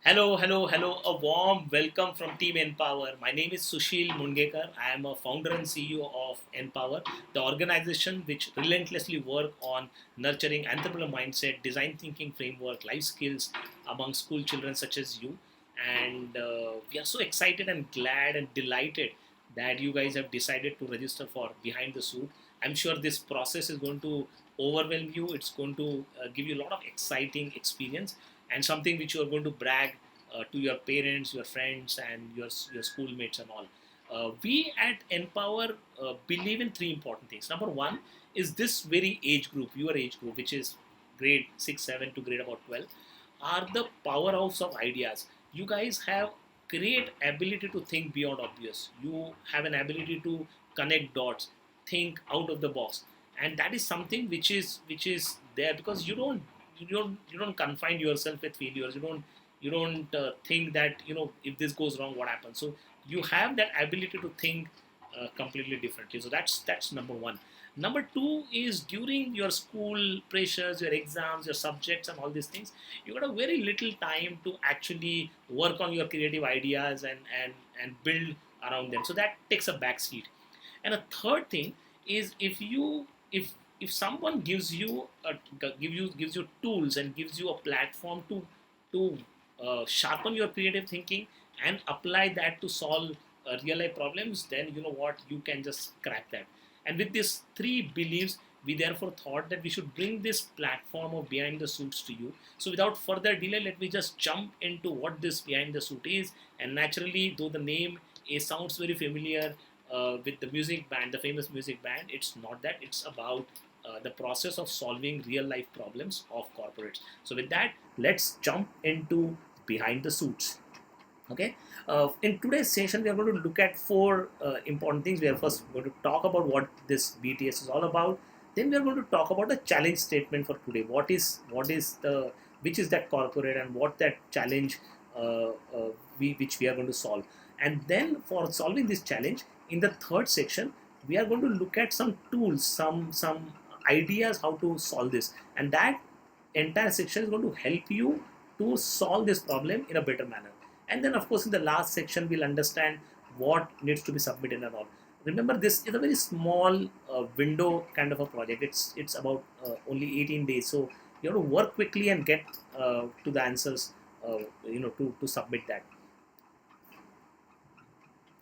Hello, hello, hello. A warm welcome from Team Empower. My name is Sushil Mungekar. I am a founder and CEO of Empower, the organization which relentlessly work on nurturing entrepreneurial mindset, design thinking framework, life skills among school children such as you. And we are so excited and glad and delighted that you guys have decided to register for Behind the Suit. I'm sure this process is going to overwhelm you. It's going to give you a lot of exciting experience and something which you are going to brag to your parents, your friends, and your schoolmates and all. We at Empower believe in three important things. Number one is this very age group, your age group, which is grade 6, 7 to grade about 12, are the powerhouse of ideas. You guys have great ability to think beyond obvious. You have an ability to connect dots, think out of the box, and that is something which is there because you don't confine yourself with failures. You don't think that if this goes wrong, what happens. So you have that ability to think completely differently. So that's number one. Number two is during your school pressures, your exams, your subjects, and all these things, you got a very little time to actually work on your creative ideas and build around them. So that takes a back seat. And a third thing is if someone gives you tools and gives you a platform to sharpen your creative thinking and apply that to solve real life problems, then you know what, you can just crack that. And with these three beliefs, we therefore thought that we should bring this platform of Behind the Suits to you. So without further delay, let me just jump into what this Behind the Suit is. And naturally, though the name sounds very familiar, with the music band, the famous music band, it's not that. It's about the process of solving real life problems of corporates. So with that, let's jump into Behind the Suits. Okay. In today's session, we are going to look at four important things. We are first going to talk about what this BTS is all about. Then we are going to talk about the challenge statement for today. What is the which is that corporate and what that challenge which we are going to solve. And then for solving this challenge, in the third section, we are going to look at some tools, some ideas how to solve this, and that entire section is going to help you to solve this problem in a better manner. And then, of course, in the last section, we'll understand what needs to be submitted and all. Remember, this is a very small window kind of a project. It's about only 18 days, so you have to work quickly and get to the answers. To submit that.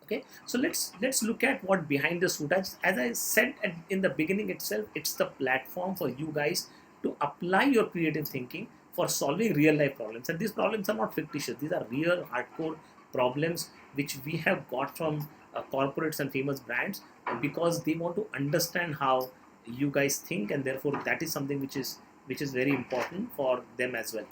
Okay, so let's look at what Behind the Suit. As I said in the beginning itself, it's the platform for you guys to apply your creative thinking for solving real life problems. And these problems are not fictitious. These are real hardcore problems which we have got from corporates and famous brands, because they want to understand how you guys think, and therefore that is something which is very important for them as well.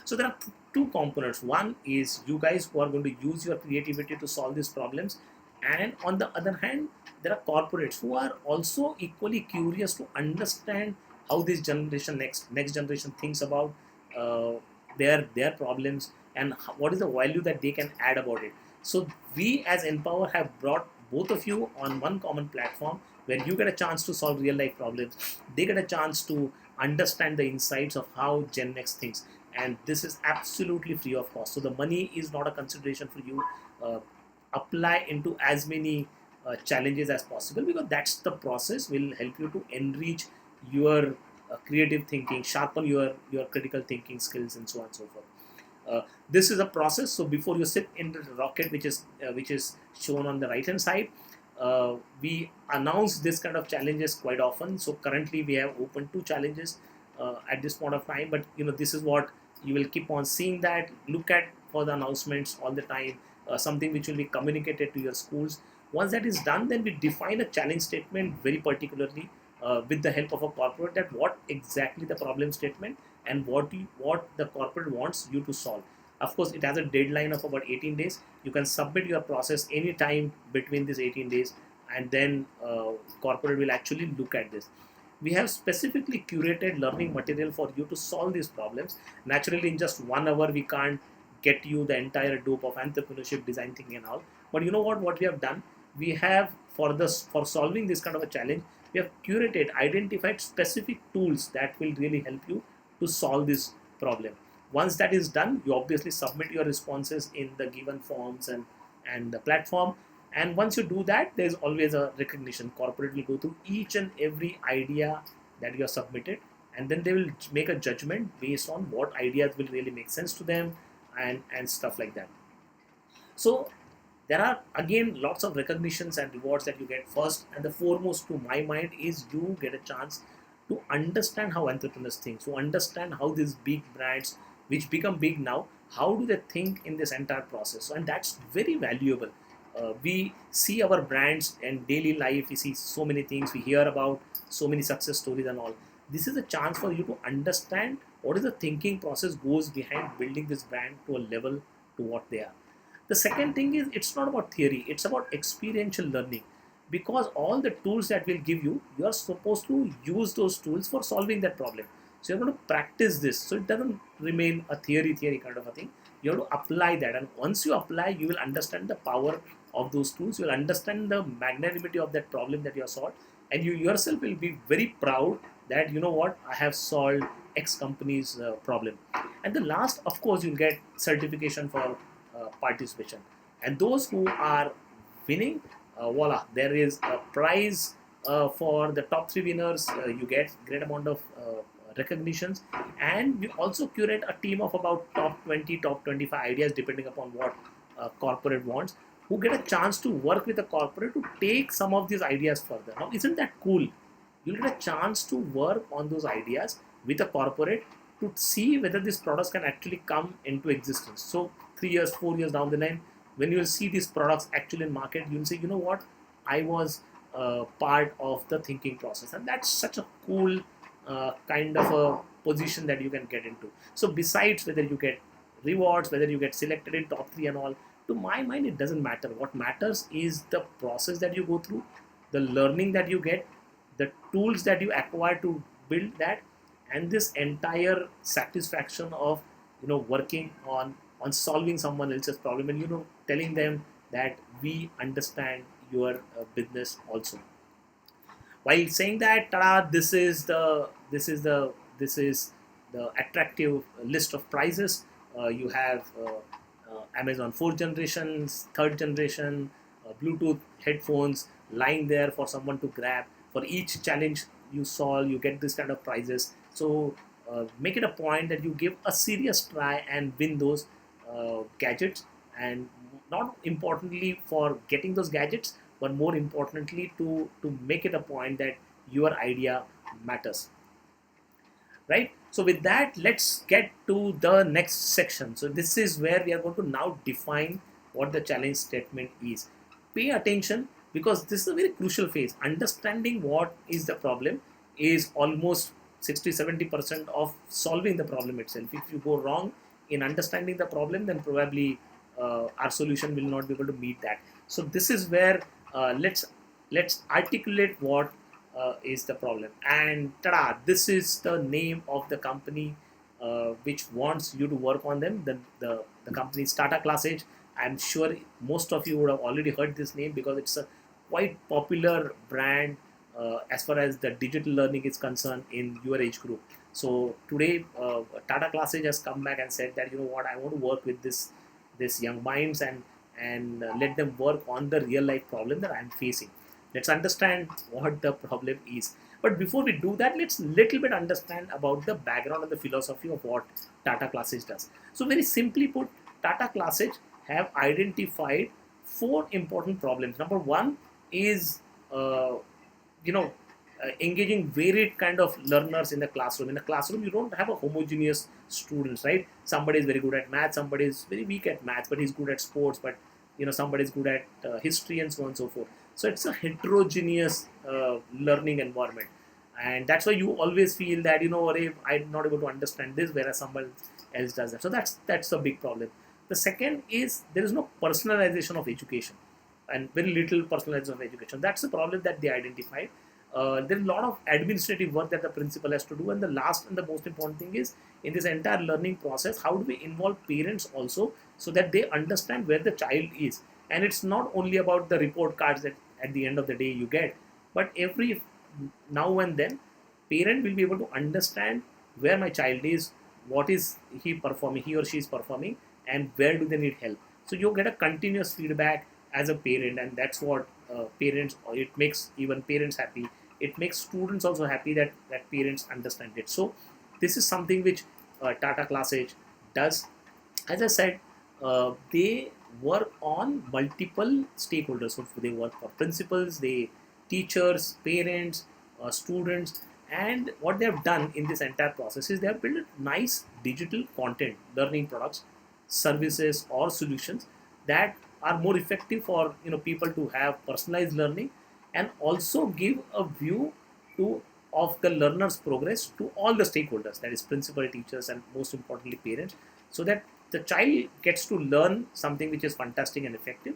So there are two components. One is you guys who are going to use your creativity to solve these problems, and on the other hand, there are corporates who are also equally curious to understand how this generation, next generation, thinks about uh, their problems, and what is the value that they can add about it. So we as Empower have brought both of you on one common platform where you get a chance to solve real life problems. They get a chance to understand the insights of how Gen Next thinks, and this is absolutely free of cost. So the money is not a consideration for you. Apply into as many challenges as possible, because that's the process will help you to enrich your creative thinking, sharpen your critical thinking skills, and so on and so forth. This is a process. So before you sit in the rocket, which is shown on the right hand side, we announce this kind of challenges quite often. So currently we have opened two challenges at this point of time, but this is what you will keep on seeing. That look at for the announcements all the time, something which will be communicated to your schools. Once that is done, then we define a challenge statement very particularly, with the help of a corporate, that what exactly the problem statement and what the corporate wants you to solve. Of course, it has a deadline of about 18 days. You can submit your process anytime between these 18 days, and then corporate will actually look at this. We have specifically curated learning material for you to solve these problems. Naturally, in just 1 hour, we can't get you the entire dope of entrepreneurship, design thinking, and all. But you know what we have done? We have for solving this kind of a challenge, we have curated, identified specific tools that will really help you to solve this problem. Once that is done, you obviously submit your responses in the given forms and the platform. And once you do that, there's always a recognition. Corporate will go through each and every idea that you have submitted, and then they will make a judgment based on what ideas will really make sense to them, and stuff like that. So there are again lots of recognitions and rewards that you get. First and the foremost to my mind is you get a chance to understand how entrepreneurs think, to understand how these big brands which become big now, how do they think in this entire process. And that's very valuable. We see our brands and daily life, we see so many things, we hear about so many success stories and all. This is a chance for you to understand what is the thinking process goes behind building this brand to a level to what they are. The second thing is, it's not about theory, it's about experiential learning. Because all the tools that will give you, you are supposed to use those tools for solving that problem. So you're going to practice this, so it doesn't remain a theory kind of a thing. You have to apply that, and once you apply, you will understand the power of those tools. You will understand the magnanimity of that problem that you have solved, and you yourself will be very proud that, you know what, I have solved X company's problem. And the last, of course, you'll get certification for participation. And those who are winning, voila, there is a prize for the top three winners. You get great amount of recognitions, and we also curate a team of about top 20, top 25 ideas, depending upon what corporate wants, who get a chance to work with the corporate to take some of these ideas further. Now, isn't that cool? You'll get a chance to work on those ideas with a corporate to see whether these products can actually come into existence. So 3 years, 4 years down the line, when you will see these products actually in market, you'll say, you know what, I was part of the thinking process. And that's such a cool kind of a position that you can get into. So besides whether you get rewards, whether you get selected in top 3 and all, to my mind, it doesn't matter. What matters is the process that you go through, the learning that you get, the tools that you acquire to build that, and this entire satisfaction of, working on solving someone else's problem, and telling them that we understand your business also. While saying that, tada, this is the attractive list of prices. You have Amazon 4th generation, 3rd generation, Bluetooth headphones lying there for someone to grab. For each challenge you solve, you get this kind of prizes. So make it a point that you give a serious try and win those gadgets, and not importantly for getting those gadgets, but more importantly to make it a point that your idea matters, right? So with that, let's get to the next section. So this is where we are going to now define what the challenge statement is. Pay attention, because this is a very crucial phase. Understanding what is the problem is almost 60-70% of solving the problem itself. If you go wrong in understanding the problem, then probably our solution will not be able to meet that. So this is where let's articulate what is the problem. And tada, this is the name of the company which wants you to work on them. The company is Tata Class Edge. I'm sure most of you would have already heard this name, because it's a quite popular brand as far as the digital learning is concerned in your age group. So today, Tata Class Edge has come back and said that, you know what, I want to work with this young minds and let them work on the real life problem that I'm facing. Let's understand what the problem is. But before we do that, let's little bit understand about the background and the philosophy of what Tata Class Edge does. So very simply put, Tata Class Edge have identified 4 important problems. Number 1 is engaging varied kind of learners in the classroom. In the classroom, you don't have a homogeneous students, right? Somebody is very good at math, somebody is very weak at math, but he's good at sports, but somebody is good at history and so on and so forth. So it's a heterogeneous learning environment, and that's why you always feel that I'm not able to understand this, whereas someone else does that. So that's a big problem. The second is there is no personalization of education, and very little personalization of education. That's the problem that they identified. There's a lot of administrative work that the principal has to do, and the last and the most important thing is, in this entire learning process, how do we involve parents also, so that they understand where the child is. And it's not only about the report cards that at the end of the day you get, but every now and then parent will be able to understand where my child is, what is he or she is performing, and where do they need help. So you get a continuous feedback as a parent, and that's what parents, it makes even parents happy. It makes students also happy that parents understand it. So this is something which Tata Class Edge does. As I said, they work on multiple stakeholders. So they work for principals, they teachers, parents, students, and what they have done in this entire process is they have built nice digital content, learning products, services, or solutions that are more effective for people to have personalized learning, and also give a view to of the learner's progress to all the stakeholders, that is principal, teachers, and most importantly parents, so that the child gets to learn something which is fantastic and effective,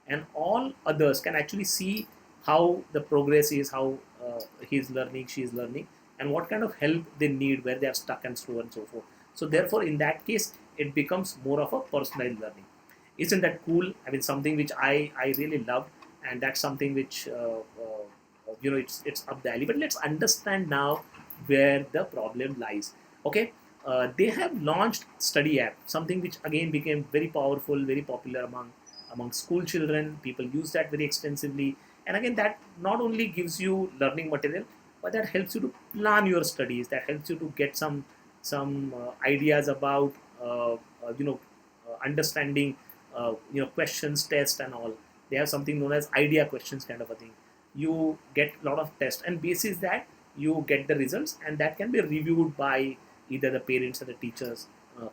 and all others can actually see how the progress is, how he is learning, she is learning, and what kind of help they need, where they are stuck, and so on and so forth. So therefore in that case it becomes more of a personalized learning. Isn't that cool? I mean, something which I really love, and that's something which it's up the alley. But let's understand now where the problem lies. Okay, they have launched Study app, something which again became very powerful, very popular among school children. People use that very extensively, and again that not only gives you learning material, but that helps you to plan your studies. That helps you to get some ideas about understanding questions, tests, and all. They have something known as idea questions, kind of a thing. You get a lot of tests, and basis that you get the results, and that can be reviewed by either the parents or the teachers,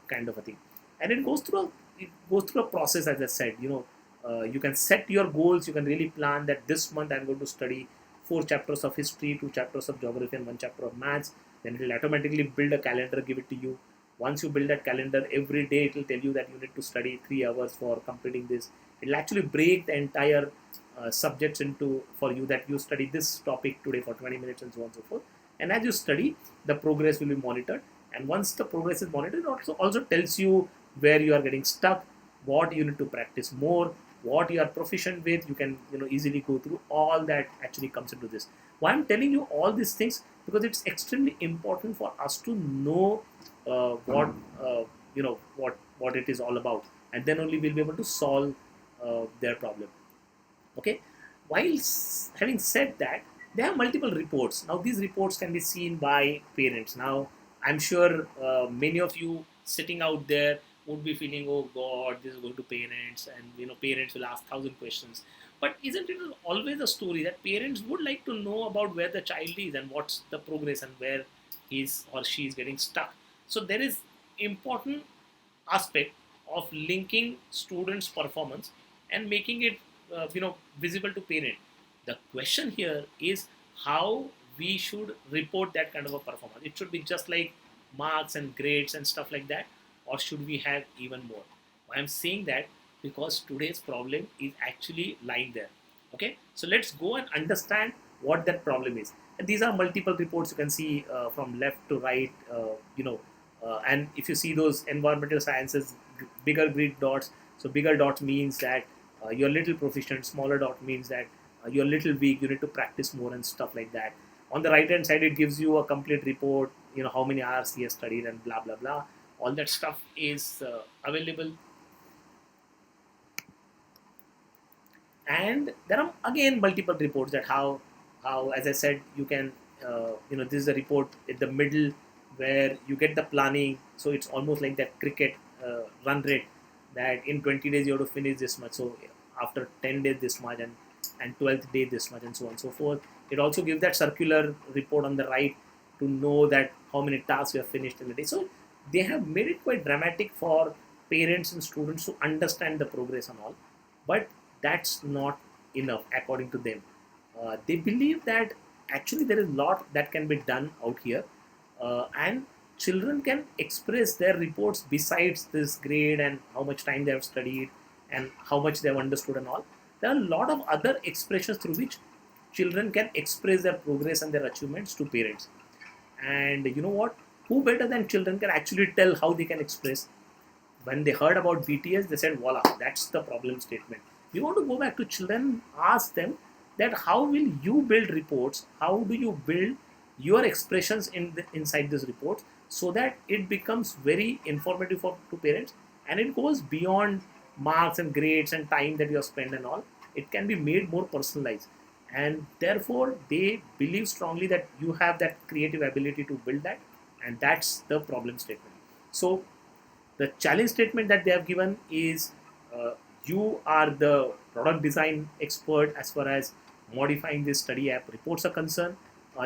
kind of a thing. And it goes through a process, as I said. You can set your goals. You can really plan that this month I'm going to study 4 chapters of history, 2 chapters of geography, and 1 chapter of maths. Then it will automatically build a calendar, give it to you. Once you build that calendar, every day it will tell you that you need to study 3 hours for completing this. It will actually break the entire subjects into for you, that you study this topic today for 20 minutes, and so on and so forth. And as you study, the progress will be monitored. And once the progress is monitored, it also tells you where you are getting stuck, what you need to practice more, what you are proficient with. You can easily go through all that. Actually comes into this. Why I'm telling you all these things, because it's extremely important for us to know what what it is all about, and then only we'll be able to solve their problem. Okay, while having said that, there are multiple reports. Now these reports can be seen by parents. Now I'm sure many of you sitting out there would be feeling, oh god, this is going to parents, and parents will ask 1,000 questions. But isn't it always a story that parents would like to know about where the child is and what's the progress and where he's or she is getting stuck? So there is important aspect of linking students' performance and making it visible to parent. The question here is how we should report that kind of a performance. It should be just like marks and grades and stuff like that, or should we have even more? Why I'm saying that, because today's problem is actually lying there. Okay, so let's go and understand what that problem is. And these are multiple reports you can see from left to right. And if you see those environmental sciences, bigger grid dots. So bigger dots means that you're little proficient. Smaller dot means that you're little weak. You need to practice more and stuff like that. On the right hand side, it gives you a complete report. How many hours he has studied and blah blah blah. All that stuff is available. And there are again multiple reports that how, as I said, you can this is a report in the middle where you get the planning. So it's almost like that cricket run rate, that in 20 days you have to finish this much. So after 10 days this much, and 12th day this much, and so on and so forth. It also gives that circular report on the right to know that how many tasks you have finished in the day. So they have made it quite dramatic for parents and students to understand the progress and all. But that's not enough according to them. They believe that actually there is a lot that can be done out here, and children can express their reports besides this grade and how much time they have studied and how much they have understood and all. There are a lot of other expressions through which children can express their progress and their achievements to parents. And you know what? Who better than children can actually tell how they can express? When they heard about BTS, they said, voila, that's the problem statement. We want to go back to children, ask them that how will you build reports? How do you build your expressions inside these reports, so that it becomes very informative for to parents, and it goes beyond marks and grades and time that you have spent and all. It can be made more personalized, and therefore they believe strongly that you have that creative ability to build that, and that's the problem statement. So the challenge statement that they have given is, uh, you are the product design expert as far as modifying this study app reports are concerned.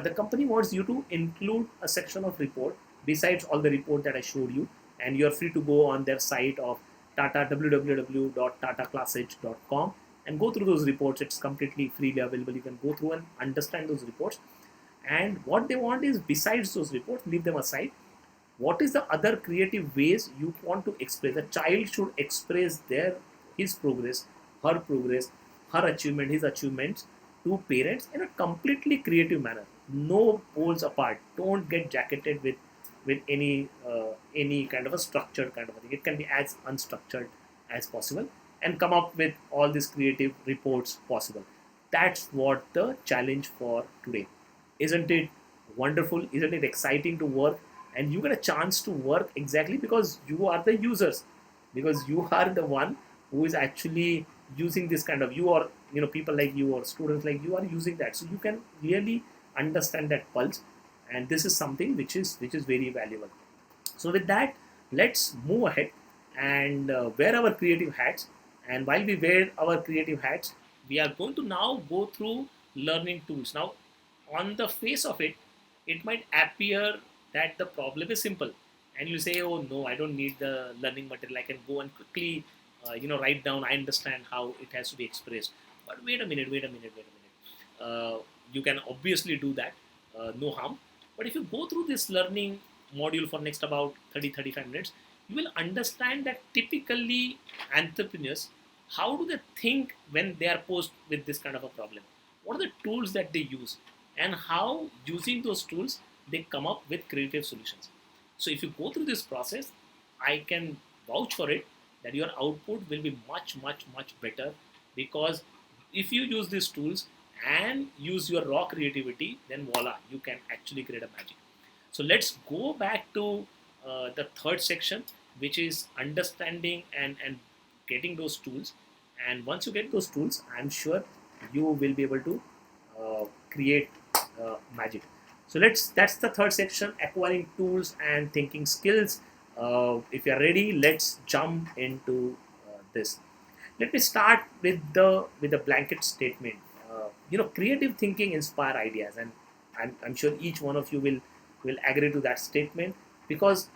The company wants you to include a section of report besides all the report that I showed you, and you are free to go on their site of Tata www.tataclassedge.com and go through those reports. It's completely freely available. You can go through and understand those reports. And what they want is, besides those reports, leave them aside, what is the other creative ways you want to express. The child should express their his progress, her achievement, his achievements to parents in a completely creative manner. No poles apart. Don't get jacketed with any kind of a structured kind of a thing. It can be as unstructured as possible and come up with all these creative reports possible. That's what the challenge for today. Isn't it wonderful? Isn't it exciting to work? And you get a chance to work exactly because you are the users, because you are the one who is actually using this kind of, you, or people like you or students like you are using that, so you can really understand that pulse. And this is something which is very valuable. So with that, let's move ahead and wear our creative hats. And while we wear our creative hats, we are going to now go through learning tools. Now, on the face of it, it might appear that the problem is simple, and you say, "Oh no, I don't need the learning material. I can go and quickly, write down. I understand how it has to be expressed." But wait a minute, wait a minute, wait a minute. You can obviously do that, no harm. But if you go through this learning module for next about 30-35 minutes, you will understand that typically entrepreneurs, how do they think when they are posed with this kind of a problem? What are the tools that they use, and how using those tools they come up with creative solutions? So if you go through this process, I can vouch for it that your output will be much, much, much better, because if you use these tools and use your raw creativity, then voila, you can actually create a magic. So let's go back to the third section, which is understanding and getting those tools. And once you get those tools, I'm sure you will be able to create magic. So that's the third section, acquiring tools and thinking skills. If you're ready, let's jump into this. Let me start with the blanket statement. Creative thinking inspire ideas, and I'm sure each one of you will agree to that statement, because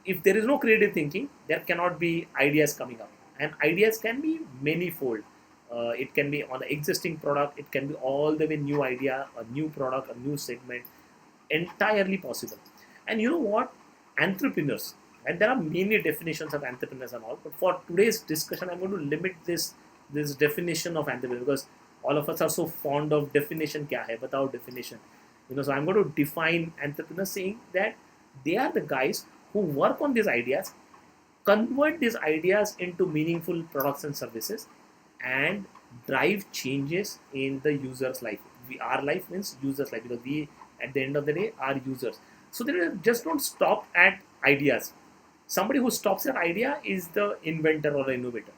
if there is no creative thinking, there cannot be ideas coming up, and ideas can be manifold. It can be on the existing product, it can be all the way new idea, a new product, a new segment, entirely possible. And you know what? Entrepreneurs, and there are many definitions of entrepreneurs and all, but for today's discussion, I'm going to limit this definition of entrepreneur, because all of us are so fond of definition. Kya hai? Batao definition. So I'm going to define entrepreneurs, saying that they are the guys who work on these ideas, convert these ideas into meaningful products and services, and drive changes in the user's life. Our life means user's life, because we, at the end of the day, are users. So they just don't stop at ideas. Somebody who stops at idea is the inventor or the innovator.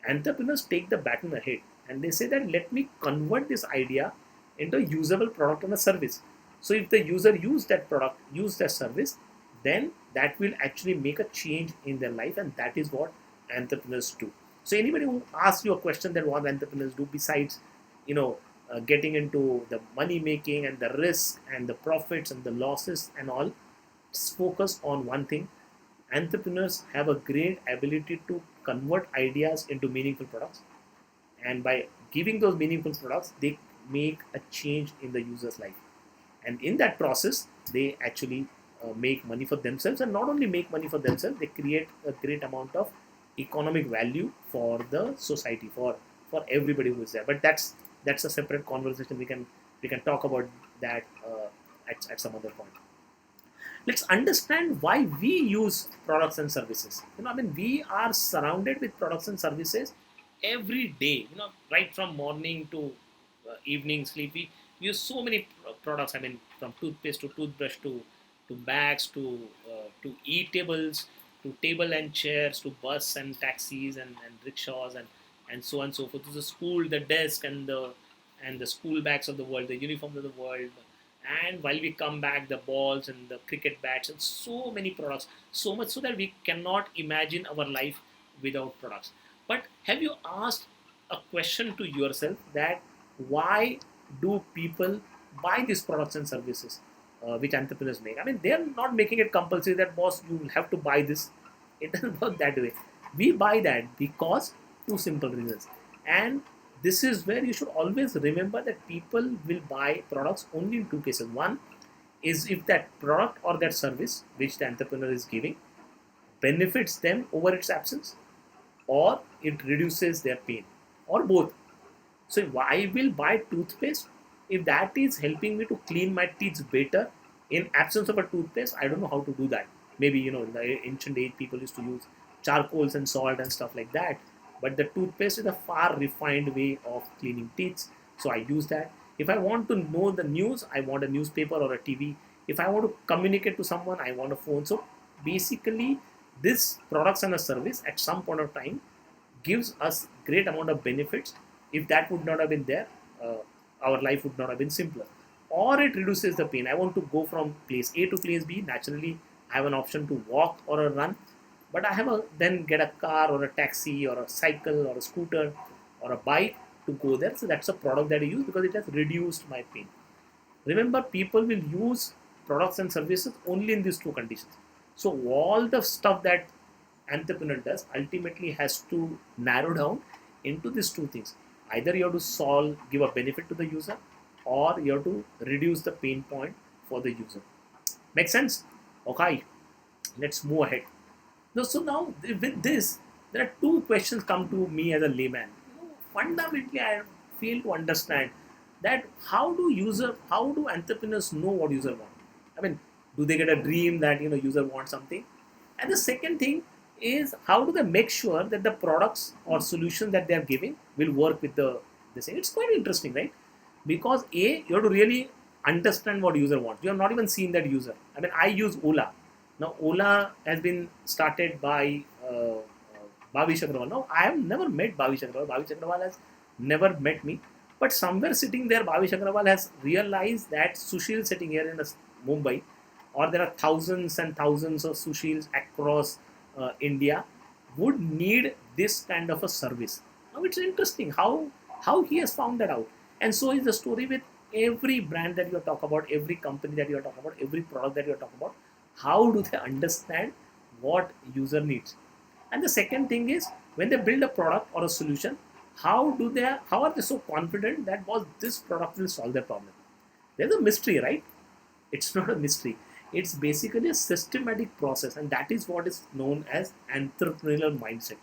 Entrepreneurs take the baton ahead, and they say that, let me convert this idea into a usable product and a service. So if the user use that product, use that service, then that will actually make a change in their life, and that is what entrepreneurs do. So anybody who asks you a question that what entrepreneurs do besides, getting into the money making and the risk and the profits and the losses and all, just focus on one thing. Entrepreneurs have a great ability to convert ideas into meaningful products, and by giving those meaningful products, they make a change in the user's life, and in that process, they actually make money for themselves, and not only make money for themselves, they create a great amount of economic value for the society, for everybody who is there. But that's a separate conversation. We can talk about that at some other point. Let's understand why we use products and services. We are surrounded with products and services every day. Right from morning to evening sleep, we use so many products. From toothpaste to toothbrush to to bags, to e-tables, to table and chairs, to bus and taxis and rickshaws and so on and so forth. To the school, the desk and the school bags of the world, the uniforms of the world. And while we come back, the balls and the cricket bats and so many products, so much so that we cannot imagine our life without products. But have you asked a question to yourself that why do people buy these products and services which entrepreneurs make? I mean, they are not making it compulsory that boss you will have to buy this. It doesn't work that way. We buy that because two simple reasons, and this is where you should always remember that people will buy products only in two cases. One is if that product or that service which the entrepreneur is giving benefits them over its absence, or it reduces their pain, or both. So I will buy toothpaste if that is helping me to clean my teeth better in absence of a toothpaste. I don't know how to do that. Maybe in the ancient age people used to use charcoals and salt and stuff like that. But the toothpaste is a far refined way of cleaning teeth. So I use that. If I want to know the news, I want a newspaper or a TV. If I want to communicate to someone, I want a phone. So basically, this products and a service at some point of time gives us great amount of benefits. If that would not have been there, uh, our life would not have been simpler. Or it reduces the pain. I want to go from place A to place B. Naturally, I have an option to walk or a run, but I have a then get a car or a taxi or a cycle or a scooter or a bike to go there. So that's a product that I use because it has reduced my pain. Remember, people will use products and services only in these two conditions. So all the stuff that entrepreneur does ultimately has to narrow down into these two things. Either you have to solve, give a benefit to the user, or you have to reduce the pain point for the user. Make sense? Okay, let's move ahead. So now with this, there are two questions come to me as a layman. Fundamentally, I fail to understand that how do entrepreneurs know what user want? I mean, do they get a dream that user wants something? And the second thing is how do they make sure that the products or solutions that they are giving will work with the same? It's quite interesting, right? Because you have to really understand what user wants. You have not even seen that user. I mean, I use Ola. Now Ola has been started by Bhavish Agrawal. Now I have never met Bhavish Agrawal. Bhavish Agrawal has never met me. But somewhere sitting there, Bhavish Agrawal has realized that Sushil sitting here in Mumbai, or there are thousands and thousands of Sushils across India, would need this kind of a service. Now it's interesting how he has found that out. And so is the story with every brand that you talk about, every company that you talk about, every product that you talk about. How do they understand what user needs? And the second thing is when they build a product or a solution, how are they so confident that was this product will solve their problem? There's a mystery, right? It's not a mystery. It's basically a systematic process, and that is what is known as entrepreneurial mindset.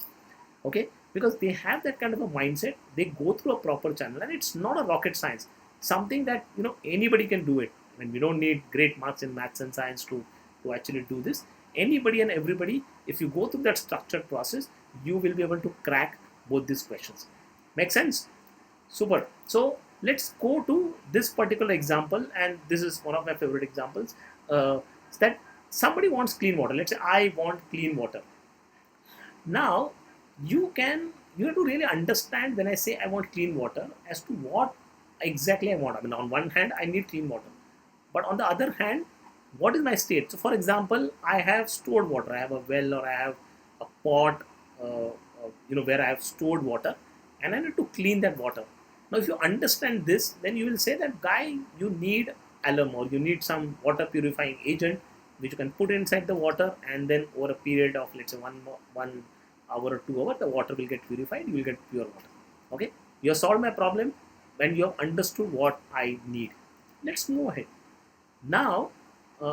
Okay, because they have that kind of a mindset. They go through a proper channel, and it's not a rocket science. Something that anybody can do it. I mean, we don't need great marks in maths and science to actually do this. Anybody and everybody, if you go through that structured process, you will be able to crack both these questions. Make sense? Super. So let's go to this particular example, and this is one of my favorite examples. Is that somebody wants clean water. Let's say I want clean water. Now you have to really understand when I say I want clean water as to what exactly I want. I mean, on one hand, I need clean water, but on the other hand, what is my state? So, for example, I have stored water. I have a well or I have a pot, where I have stored water, and I need to clean that water. Now, if you understand this, then you will say that guy, you need alum or you need some water purifying agent which you can put inside the water, and then over a period of let's say 1 hour or 2 hours, the water will get purified. You will get pure water. Okay, you have solved my problem when you have understood what I need. Let's move ahead. Now,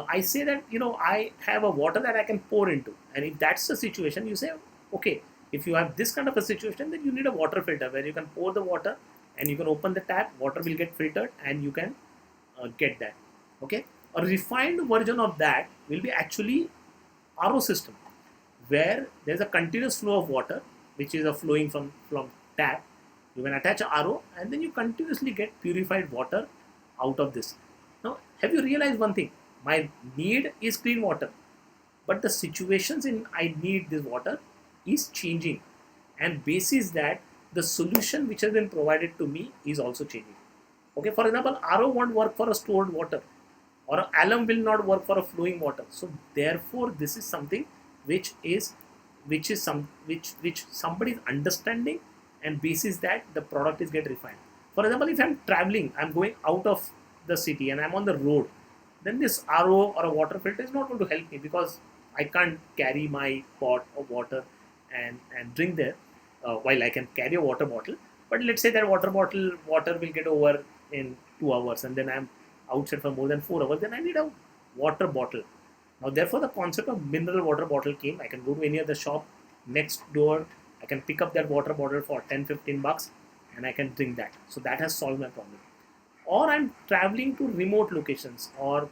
I say that I have a water that I can pour into, and if that's the situation, you say, okay, if you have this kind of a situation, then you need a water filter where you can pour the water and you can open the tap, water will get filtered, and you can get that. Okay, a refined version of that will be actually RO system, where there's a continuous flow of water which is a flowing from tap. You can attach a RO and then you continuously get purified water out of this. Now, have you realized one thing? My need is clean water, but the situations in I need this water is changing, and basis that the solution which has been provided to me is also changing. Okay, for example, RO won't work for a stored water, or alum will not work for a flowing water. So therefore, this is something which is which somebody is understanding, and basis that the product is get refined. For example, if I'm traveling, I'm going out of the city and I'm on the road, then this RO or a water filter is not going to help me, because I can't carry my pot of water and drink there, while I can carry a water bottle. But let's say that water will get over in 2 hours, and then I'm outside for more than 4 hours. Then I need a water bottle. Now, therefore, the concept of mineral water bottle came. I can go to any other shop next door. I can pick up that water bottle for 10-15 bucks, and I can drink that. So that has solved my problem. Or I'm traveling to remote locations, or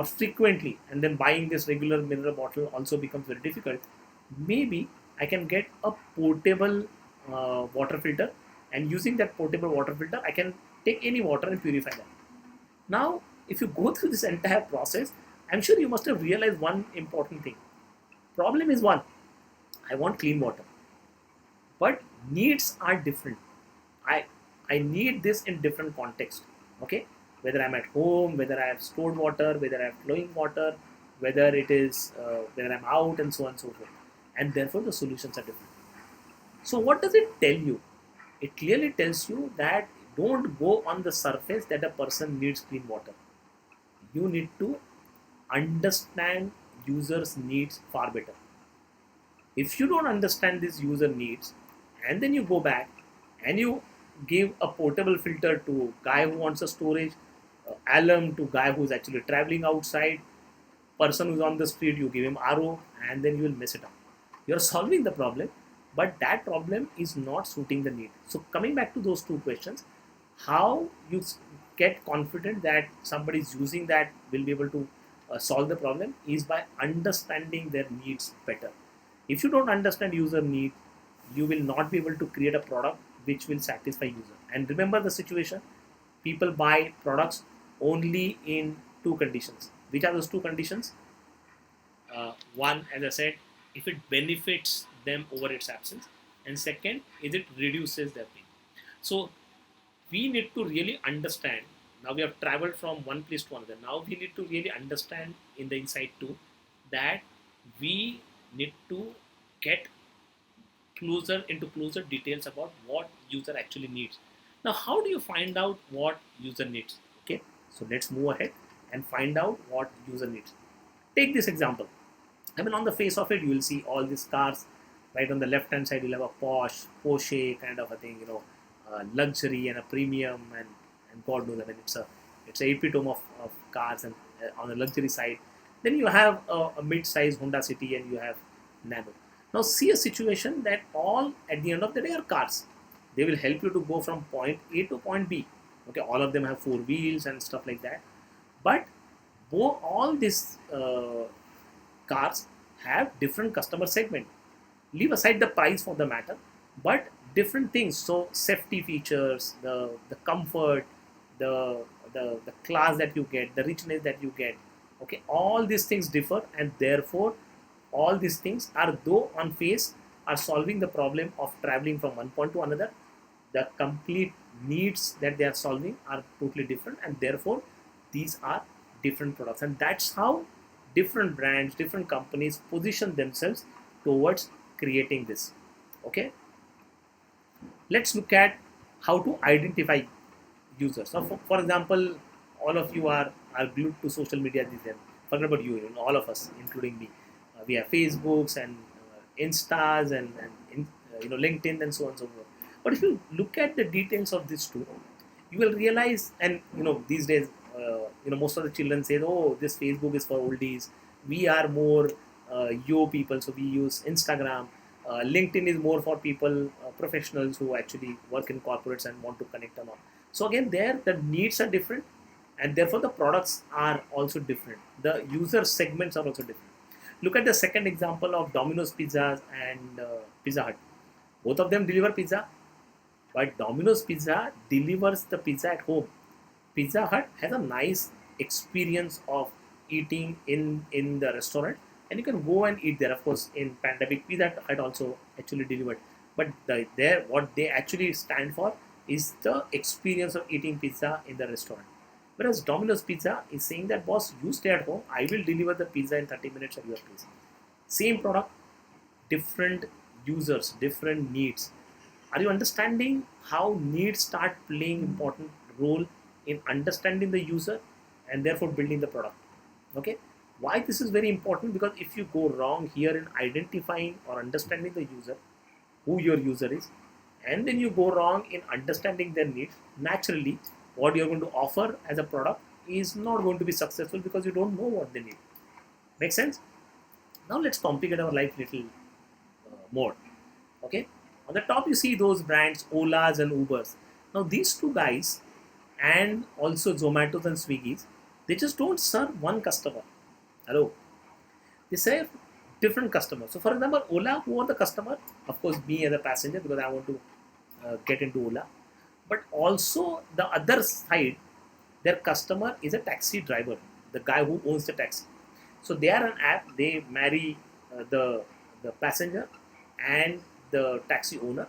frequently, and then buying this regular mineral bottle also becomes very difficult. Maybe I can get a portable water filter, and using that portable water filter, I can take any water and purify that. Now, if you go through this entire process, I'm sure you must have realized one important thing. Problem is one, I want clean water, but needs are different. I I need this in different context. Okay, whether I'm at home, whether I have stored water, whether I have flowing water, whether it is whether I'm out, and so on and so forth. And therefore, the solutions are different. So, what does it tell you? It clearly tells you that don't go on the surface that a person needs clean water. You need to understand users' needs far better. If you don't understand these user needs, and then you go back and you give a portable filter to guy who wants a storage, alum to guy who's actually traveling outside, person who's on the street, you give him RO, and then you will mess it up. You're solving the problem, but that problem is not suiting the need. So coming back to those two questions, how you get confident that somebody is using that will be able to solve the problem is by understanding their needs better. If you don't understand user need, you will not be able to create a product which will satisfy user. And remember the situation, people buy products only in two conditions. Which are those two conditions? One, as I said, if it benefits them over its absence, and second is it reduces their pain. So we need to really understand. Now we have traveled from one place to another. Now we need to really understand in the inside too that we need to get closer details about what user actually needs. Now, how do you find out what user needs? Okay, so let's move ahead and find out what user needs. Take this example. I mean, on the face of it, you will see all these cars. Right on the left hand side, you'll have a posh, Porsche kind of a thing, luxury and a premium, and God knows, I mean, it's a epitome of cars, and on the luxury side. Then you have a mid-size Honda City, and you have Nano. Now see a situation that all at the end of the day are cars. They will help you to go from point A to point B. Okay, all of them have four wheels and stuff like that. But all these cars have different customer segment. Leave aside the price for the matter, but different things. So safety features, the comfort, the class that you get, the richness that you get. Okay, all these things differ, and therefore all these things are, though on face, are solving the problem of traveling from one point to another. The complete needs that they are solving are totally different, and therefore these are different products. And that's how different brands, different companies position themselves towards creating this. Okay, let's look at how to identify users. So for example, all of you are glued to social media these days. Forget about you, all of us, including me. We have Facebooks and Instas and LinkedIn and so on and so forth. But if you look at the details of this too, you will realize, and these days, most of the children say, oh, this Facebook is for oldies. We are more yo people, so we use Instagram. LinkedIn is more for people, professionals who actually work in corporates and want to connect and all. So again, there the needs are different, and therefore the products are also different. The user segments are also different. Look at the second example of Domino's Pizzas and Pizza Hut. Both of them deliver pizza, but Domino's Pizza delivers the pizza at home. Pizza Hut has a nice experience of eating in the restaurant, and you can go and eat there. Of course, in pandemic, Pizza Hut also actually delivered, but there what they actually stand for is the experience of eating pizza in the restaurant. Whereas Domino's Pizza is saying that, boss, you stay at home, I will deliver the pizza in 30 minutes at your place. Same product, different users, different needs. Are you understanding how needs start playing important role in understanding the user and therefore building the product? Okay. Why this is very important? Because if you go wrong here in identifying or understanding the user, who your user is, and then you go wrong in understanding their needs, naturally what you're going to offer as a product is not going to be successful because you don't know what they need. Make sense? Now let's complicate our life little more. Okay. On the top you see those brands, Olas and Ubers. Now these two guys, and also Zomatos and Swiggies, they just don't serve one customer. Hello. They serve different customers. So for example, Ola, who are the customer? Of course, me as a passenger, because I want to get into Ola. But also the other side, their customer is a taxi driver, the guy who owns the taxi. So they are an app. They marry the passenger and the taxi owner.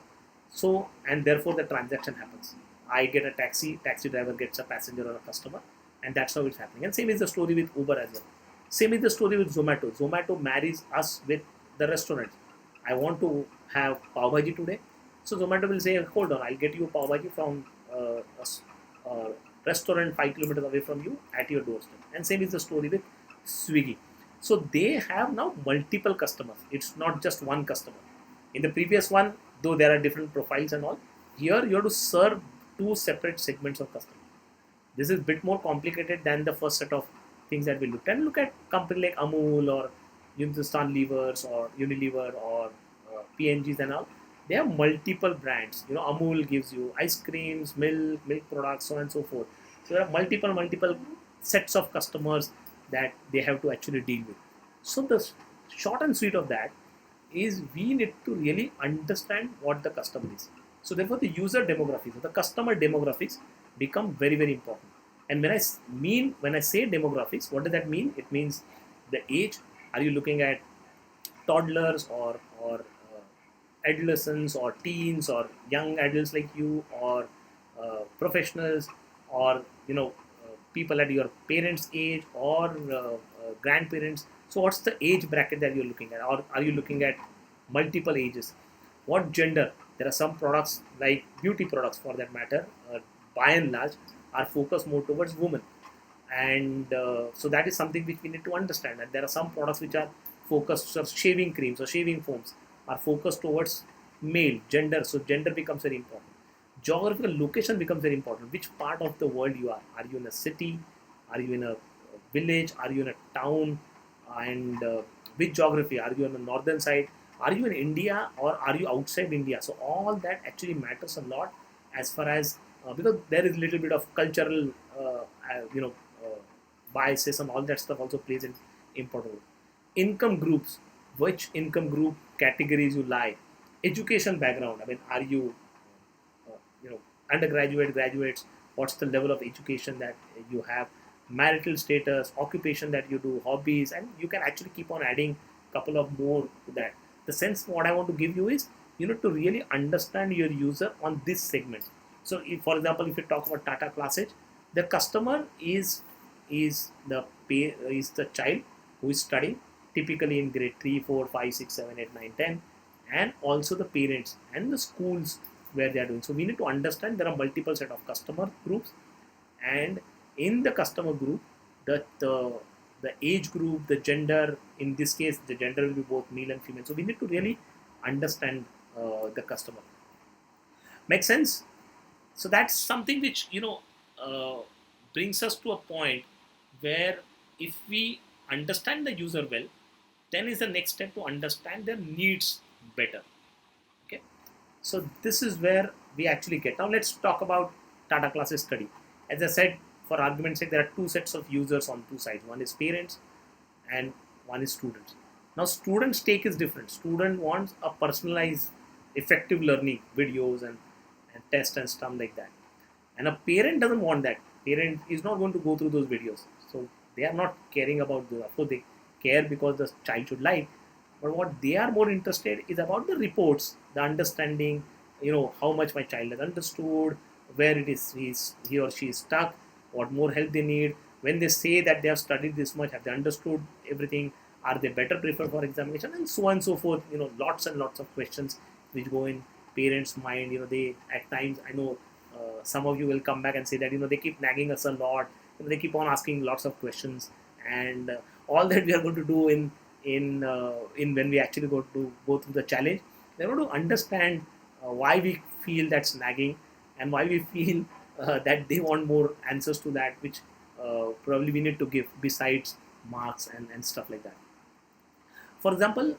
So, and therefore the transaction happens. I get a taxi driver gets a passenger or a customer, and that's how it's happening. And same is the story with Uber as well. Same is the story with Zomato. Zomato marries us with the restaurant. I want to have pav bhaji today, so Zomato will say, hold on, I'll get you pav bhaji from a restaurant 5 kilometers away from you at your doorstep. And same is the story with Swiggy. So they have now multiple customers. It's not just one customer. In the previous one, though there are different profiles and all, here you have to serve two separate segments of customers. This is a bit more complicated than the first set of things that we looked at. Look at company like Amul or Hindustan Levers or Unilever or PNGs and all. They have multiple brands. You know, Amul gives you ice creams, milk products, so on and so forth. So there are multiple sets of customers that they have to actually deal with. So the short and sweet of that is we need to really understand what the customer is. So therefore the user demographics, or the customer demographics become very important. And when I say demographics, what does that mean? It means the age. Are you looking at toddlers or adolescents or teens or young adults like you, or professionals, or people at your parents' age, or grandparents? So what's the age bracket that you're looking at, or are you looking at multiple ages? What gender? There are some products like beauty products, for that matter, by and large, are focused more towards women, and so that is something which we need to understand. And there are some products which are focused, or shaving creams or shaving foams are focused towards male gender. So gender becomes very important. Geographical location becomes very important. Which part of the world you are? Are you in a city? Are you in a village? Are you in a town? And which geography? Are you on the northern side? Are you in India or are you outside India? So all that actually matters a lot, as far as because there is a little bit of cultural, biases and all that stuff also plays an important role. Income groups, which income group categories you lie, education background. I mean, are you, uh, you know, undergraduate, graduates? What's the level of education that you have? Marital status, occupation that you do, hobbies, and you can actually keep on adding a couple of more to that. The sense what I want to give you is you need to really understand your user on this segment. So, if, for example, if you talk about Tata Class Edge, the customer is the child who is studying, typically in grade 3, 4, 5, 6, 7, 8, 9, 10, and also the parents and the schools where they are doing. So we need to understand there are multiple set of customer groups, and in the customer group, the age group, the gender, in this case the gender will be both male and female. So we need to really understand the customer. Make sense? So that's something which brings us to a point where if we understand the user well, then is the next step to understand their needs better. Okay, so this is where we actually get. Now let's talk about Tata Classes study. As I said, for argument's sake, there are two sets of users on two sides. One is parents and one is students. Now students' take is different. Student wants a personalized effective learning videos and tests and stuff like that, and a parent doesn't want that. Parent is not going to go through those videos. So They are not caring about the, of course they care because the child should like, but what they are more interested is about the reports, the understanding, how much my child has understood, where it is he or she is stuck, what more help they need. When they say that they have studied this much, have they understood everything, are they better prepared for examination, and so on and so forth. Lots and lots of questions which go in parents mind. They at times, I know some of you will come back and say that they keep nagging us a lot. They keep on asking lots of questions, and all that we are going to do in when we actually go through the challenge, we're going to understand why we feel that's nagging, and why we feel that they want more answers to that, which probably we need to give besides marks and stuff like that. For example,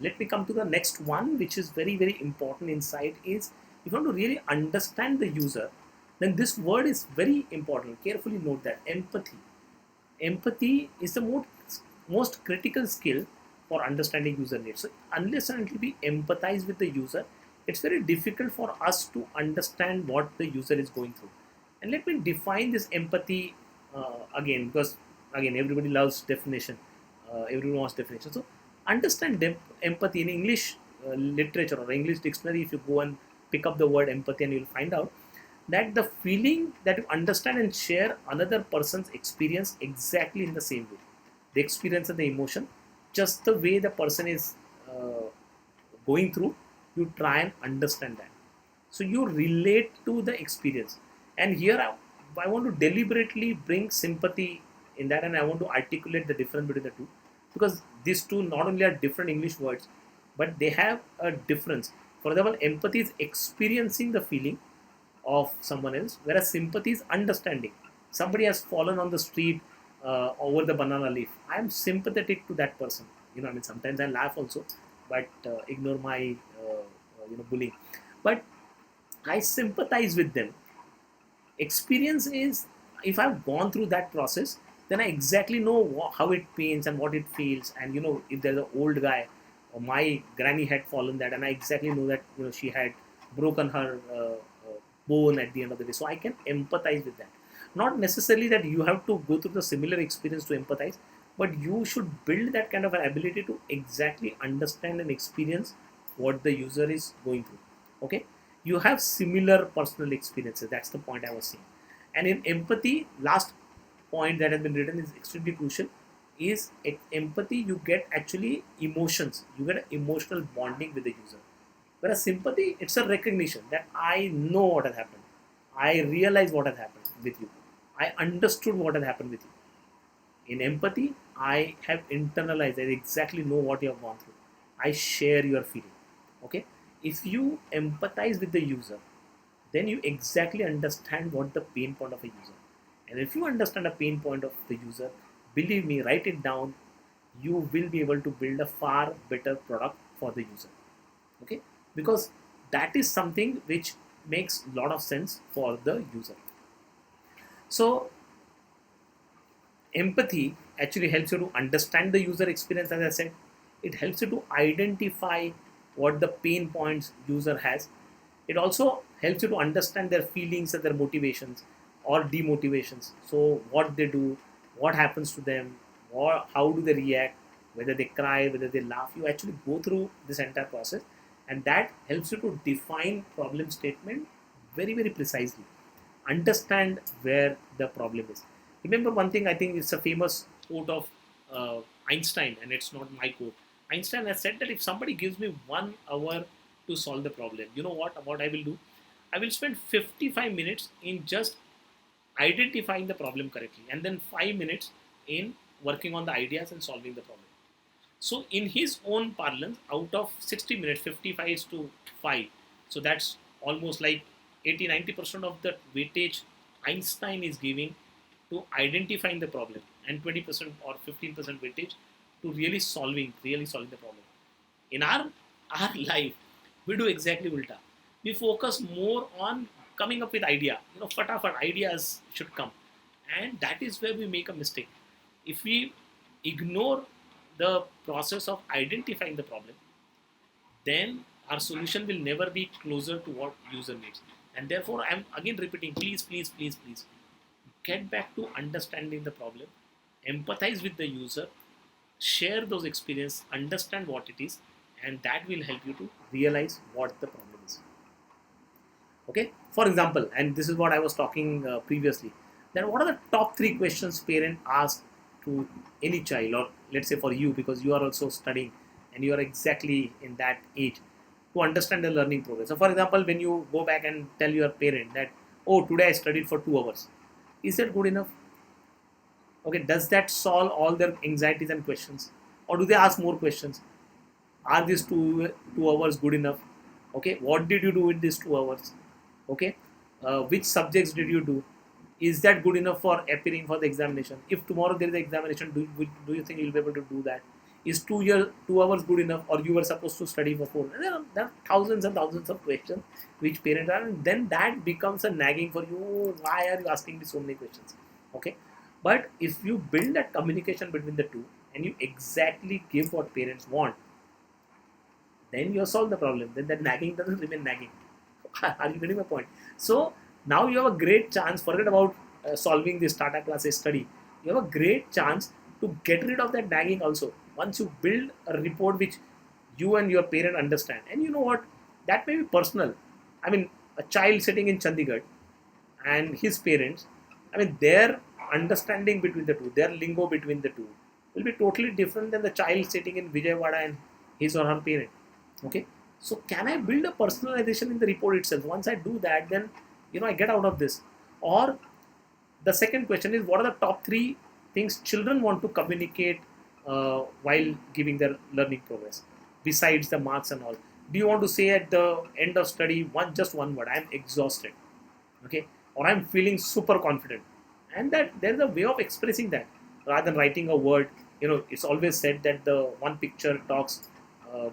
let me come to the next one, which is very very important insight. Is if you want to really understand the user, then this word is very important. Carefully note that empathy. Empathy is the most critical skill for understanding user needs. So unless and until we empathize with the user, it's very difficult for us to understand what the user is going through. And let me define this empathy again, because again everybody loves definition. Everyone wants definition. So understand empathy in English literature or English dictionary. If you go and pick up the word empathy, and you'll find out that the feeling that you understand and share another person's experience exactly in the same way, the experience and the emotion, just the way the person is going through, you try and understand that. So you relate to the experience. And here I want to deliberately bring sympathy in that, and I want to articulate the difference between the two, because these two not only are different English words, but they have a difference. For example, empathy is experiencing the feeling of someone else, whereas sympathy is understanding. Somebody has fallen on the street over the banana leaf. I am sympathetic to that person. I mean, sometimes I laugh also, but ignore my bullying. But I sympathize with them. Experience is, if I've gone through that process, then I exactly know how it pains and what it feels. And if there's an old guy, or my granny had fallen that, and I exactly know that she had broken her bone at the end of the day, so I can empathize with that. Not necessarily that you have to go through the similar experience to empathize, but you should build that kind of an ability to exactly understand and experience what the user is going through. Okay, you have similar personal experiences. That's the point I was saying. And in empathy, last point that has been written is extremely crucial. Is empathy, you get actually emotions, you get emotional bonding with the user. Whereas sympathy, it's a recognition that I know what has happened, I realize what has happened with you, I understood what has happened with you. In empathy, I have internalized, I exactly know what you have gone through, I share your feeling. Okay, if you empathize with the user, then you exactly understand what the pain point of a user. And if you understand a pain point of the user, believe me, write it down, you will be able to build a far better product for the user. Okay, because that is something which makes a lot of sense for the user. So empathy actually helps you to understand the user experience. As I said, it helps you to identify what the pain points user has. It also helps you to understand their feelings and their motivations or demotivations. So what they do, what happens to them, or how do they react, whether they cry, whether they laugh. You actually go through this entire process, and that helps you to define problem statement very very precisely, understand where the problem is. Remember one thing, I think it's a famous quote of Einstein, and it's not my quote. Einstein has said that if somebody gives me 1 hour to solve the problem, you know what I will do? I will spend 55 minutes in just identifying the problem correctly, and then 5 minutes in working on the ideas and solving the problem. So in his own parlance, out of 60 minutes, 55 is to 5. So that's almost like 80-90% of the weightage Einstein is giving to identifying the problem, and 20% or 15% weightage to really solving the problem. In our life, we do exactly ulta. We focus more on coming up with idea. Fatafat ideas should come, and that is where we make a mistake. If we ignore the process of identifying the problem, then our solution will never be closer to what user needs. And therefore, I'm again repeating, please, please, please, please, get back to understanding the problem, empathize with the user, share those experiences, understand what it is, and that will help you to realize what the problem is. Okay, for example, and this is what I was talking previously, then what are the top three questions parent ask to any child, or let's say for you, because you are also studying and you are exactly in that age to understand the learning progress. So for example, when you go back and tell your parent that, oh, today I studied for 2 hours, is that good enough? Okay, does that solve all their anxieties and questions, or do they ask more questions? Are these two hours good enough? Okay, what did you do in these 2 hours? Okay, which subjects did you do? Is that good enough for appearing for the examination? If tomorrow there is an examination, do you think you'll be able to do that? Is 2 hours good enough, or you were supposed to study for 4? There are thousands and thousands of questions which parents are, and then that becomes a nagging for you. "Oh, why are you asking me so many questions?" Okay, but if you build that communication between the two and you exactly give what parents want, then you solve the problem. Then that nagging doesn't remain nagging. Are you getting my point? So now you have a great chance. Forget about solving this Tata Class Edge study. You have a great chance to get rid of that nagging also. Once you build a report which you and your parent understand, and you know what, that may be personal. I mean, a child sitting in Chandigarh and his parents, I mean, their understanding between the two, their lingo between the two, will be totally different than the child sitting in Vijayawada and his or her parent. Okay, so can I build a personalization in the report itself? Once I do that, then I get out of this. Or the second question is, what are the top three things children want to communicate while giving their learning progress, besides the marks and all? Do you want to say at the end of study just one word, I'm exhausted, okay, or I'm feeling super confident? And that there's a way of expressing that rather than writing a word. It's always said that the one picture talks uh,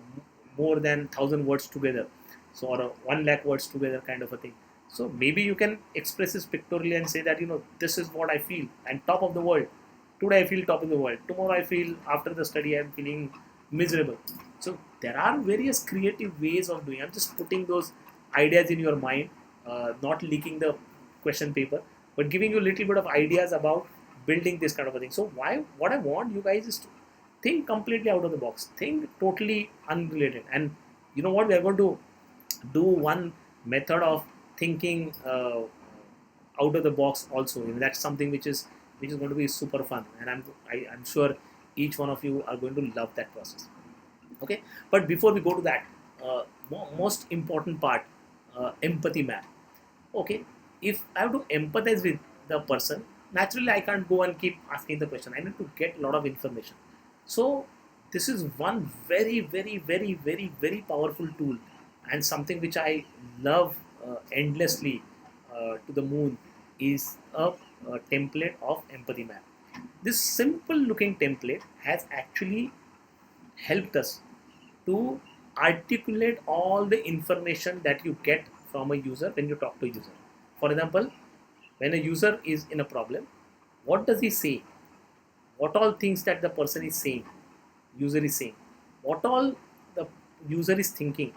more than 1,000 words together, so, or 1 lakh words together, kind of a thing. So maybe you can express this pictorially and say that, this is what I feel, and top of the world. Today I feel top of the world, tomorrow I feel, after the study I'm feeling miserable. So there are various creative ways of doing. I'm just putting those ideas in your mind, not leaking the question paper, but giving you a little bit of ideas about building this kind of a thing. So what I want you guys is to think completely out of the box, think totally unrelated. And you know what, we are going to do one method of thinking out of the box also. That's something which is going to be super fun, and I'm sure each one of you are going to love that process. Okay, but before we go to that, most important part, empathy map. Okay, if I have to empathize with the person, naturally I can't go and keep asking the question. I need to get a lot of information. So this is one very, very, very, very, very powerful tool, and something which I love endlessly to the moon, is a template of empathy map. This simple looking template has actually helped us to articulate all the information that you get from a user when you talk to a user. For example, when a user is in a problem, what does he say? What all things that the person is saying, user is saying, what all the user is thinking,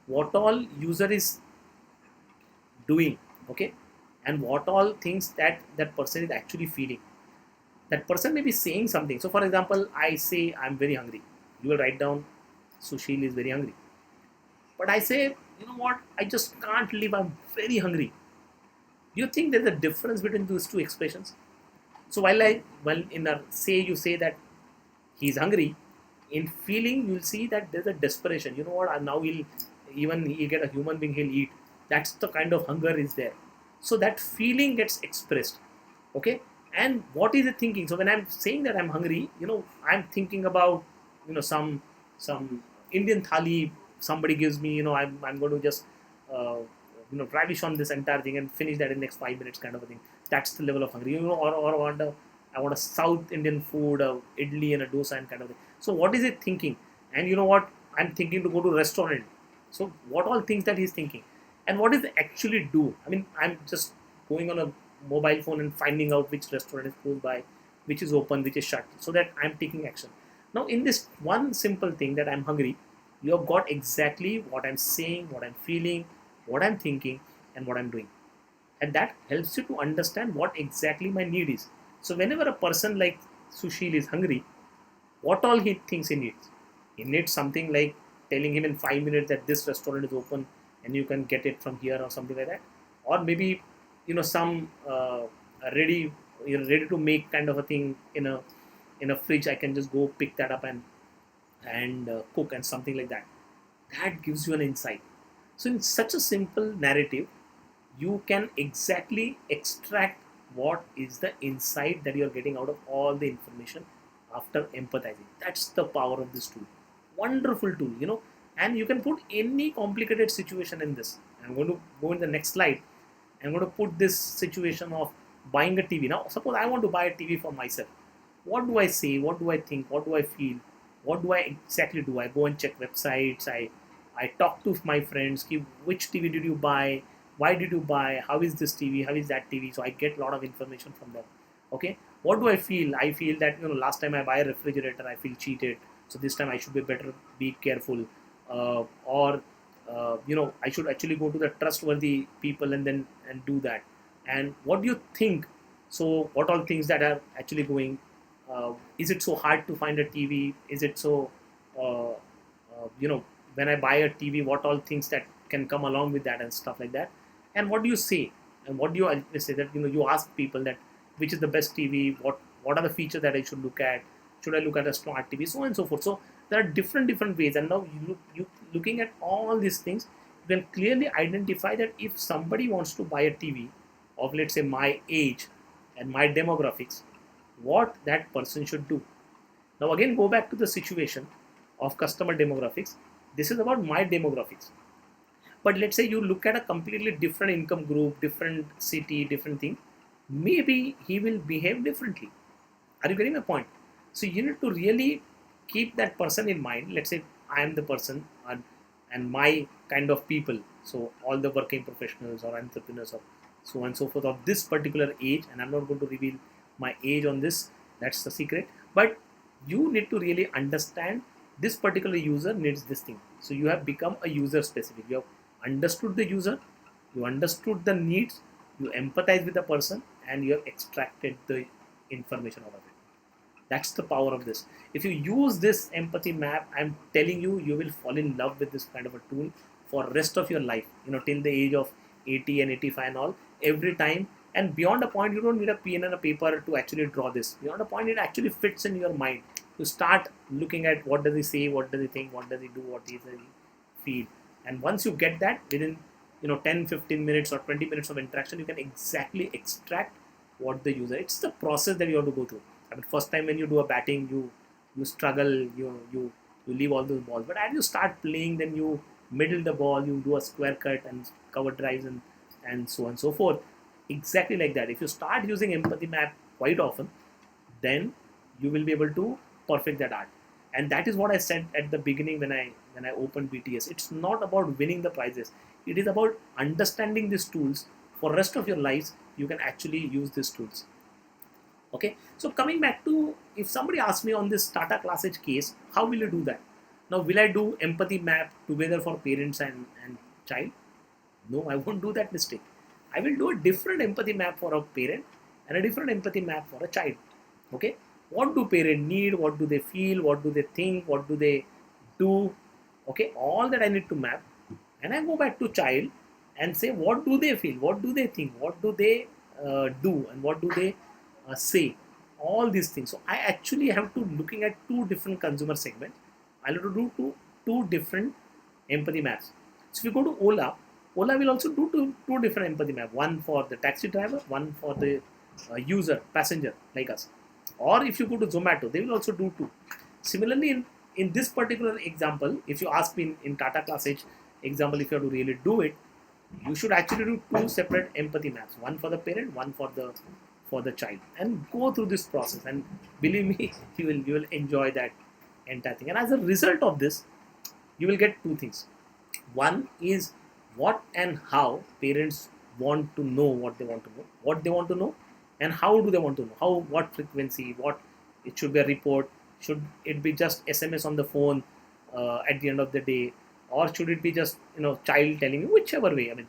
what all user is doing, okay, and what all things that that person is actually feeling. That person may be saying something. So for example, I say I'm very hungry. You will write down Sushil is very hungry. But I say, you know what, I just can't live, I'm very hungry. Do you think there's a difference between those two expressions? So while in a say you say that he's hungry, in feeling you'll see that there's a desperation. You know what, now he'll get a human being, he'll eat. That's the kind of hunger is there. So that feeling gets expressed. Okay, and what is it thinking? So when I'm saying that I'm hungry, I'm thinking about, some Indian thali somebody gives me. I'm going to just uh, ravish on this entire thing and finish that in the next 5 minutes, kind of a thing. That's the level of hungry. Or I want a South Indian food, idli and a dosa and kind of thing. So what is it thinking? And you know what, I'm thinking to go to a restaurant. So what all things that he's thinking, and what is it actually do? I mean, I'm just going on a mobile phone and finding out which restaurant is close by, which is open, which is shut, so that I'm taking action. Now, in this one simple thing that I'm hungry, you have got exactly what I'm saying, what I'm feeling, what I'm thinking, and what I'm doing. and that helps you to understand what exactly my need is. So whenever a person like Sushil is hungry, what all he thinks he needs? He needs something like telling him in 5 minutes that this restaurant is open and you can get it from here or something like that, or maybe some ready ready to make kind of a thing in a fridge. I can just go pick that up and cook and something like that. That gives you an insight. So in such a simple narrative, you can exactly extract what is the insight that you're getting out of all the information after empathizing. That's the power of this tool. Wonderful tool. And you can put any complicated situation in this. I'm going to go in the next slide. I'm going to put this situation of buying a TV. Now, suppose I want to buy a TV for myself. What do I say? What do I think? What do I feel? What do I exactly do? I go and check websites. I talk to my friends. Which TV did you buy? Why did you buy? How is this TV? How is that TV? So I get a lot of information from them. Okay. What do I feel? I feel that last time I buy a refrigerator, I feel cheated. So this time I should be careful, or I should actually go to the trustworthy people and do that. And what do you think? So what all things that are actually going? Is it so hard to find a TV? Is it so when I buy a TV, what all things that can come along with that and stuff like that? And what do you say? And what do you always say that you ask people that which is the best TV? What are the features that I should look at? Should I look at a smart TV? So on and so forth. So there are different ways, and now you looking at all these things, you can clearly identify that if somebody wants to buy a TV of, let's say, my age and my demographics, what that person should do. Now again, go back to the situation of customer demographics. This is about my demographics. But let's say you look at a completely different income group, different city, different thing. Maybe he will behave differently. Are you getting my point? So you need to really keep that person in mind. Let's say I am the person, and my kind of people. So all the working professionals or entrepreneurs or so on and so forth of this particular age, and I'm not going to reveal my age on this. That's the secret. But you need to really understand this particular user needs this thing. So you have become a user specific. You have understood the user, you understood the needs, you empathize with the person, and you have extracted the information out of it. That's the power of this. If you use this empathy map, I'm telling you, you will fall in love with this kind of a tool for rest of your life, till the age of 80 and 85 and all, every time. And beyond a point, you don't need a pen and a paper to actually draw this. Beyond a point, it actually fits in your mind. You start looking at what does he say, what does he think, what does he do, what does he feel. And once you get that, within 10, 15 minutes or 20 minutes of interaction, you can exactly extract what the user. It's the process that you have to go through. I mean, first time when you do a batting, you struggle, you leave all those balls. But as you start playing, then you middle the ball, you do a square cut and cover drives and so on and so forth. Exactly like that. If you start using empathy map quite often, then you will be able to perfect that art. And that is what I said at the beginning when I opened BTS. It's not about winning the prizes. It is about understanding these tools. For rest of your lives, you can actually use these tools. Okay, so coming back to, if somebody asks me on this Tata Class Edge case, how will you do that? Now, will I do empathy map together for parents and child? No, I won't do that mistake. I will do a different empathy map for a parent and a different empathy map for a child. Okay, what do parents need? What do they feel? What do they think? What do they do? Okay, all that I need to map, and I go back to child and say, what do they feel? What do they think? What do they do? And what do they say? All these things. So I actually have to looking at two different consumer segments. I'll have to do two different empathy maps. So if you go to Ola will also do two different empathy map. One for the taxi driver, one for the user, passenger like us. Or if you go to Zomato, they will also do two. Similarly, in this particular example, if you ask me in Tata Class Edge example, if you have to really do it, you should actually do two separate empathy maps. One for the parent, one for the child, and go through this process. And believe me, you will enjoy that entire thing. And as a result of this, you will get two things. One is what and how parents want to know what they want to know, and how do they want to know, what frequency, what it should be a report, should it be just SMS on the phone at the end of the day, or should it be just child telling you, whichever way. I mean,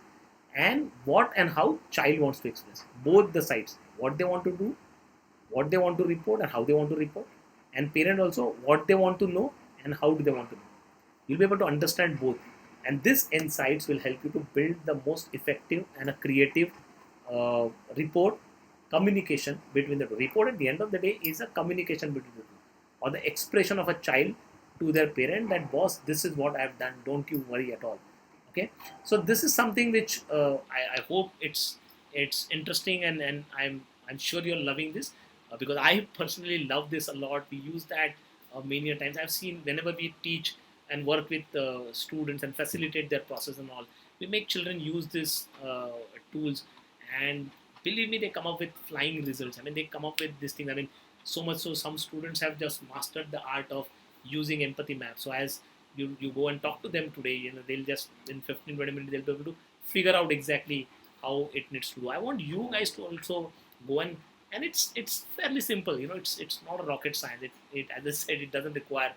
and what and how child wants to express. Both the sides, what they want to do, what they want to report, and how they want to report, and parent also what they want to know and how do they want to know. You'll be able to understand both, and this insights will help you to build the most effective and a creative report communication between the two. Report at the end of the day is a communication between the two, or the expression of a child to their parent that boss, this is what I've done, don't you worry at all. Okay, so this is something which I hope it's interesting, and I'm sure you're loving this, because I personally love this a lot. We use that many a times. I've seen whenever we teach and work with students and facilitate their process and all, we make children use this tools, and believe me, they come up with flying results. I mean, they come up with this thing. I mean, so much so some students have just mastered the art of using empathy map. So as you go and talk to them today, they'll just in 15-20 minutes they'll be able to figure out exactly how it needs to do. I want you guys to also go and it's fairly simple. It's not a rocket science. It as I said, it doesn't require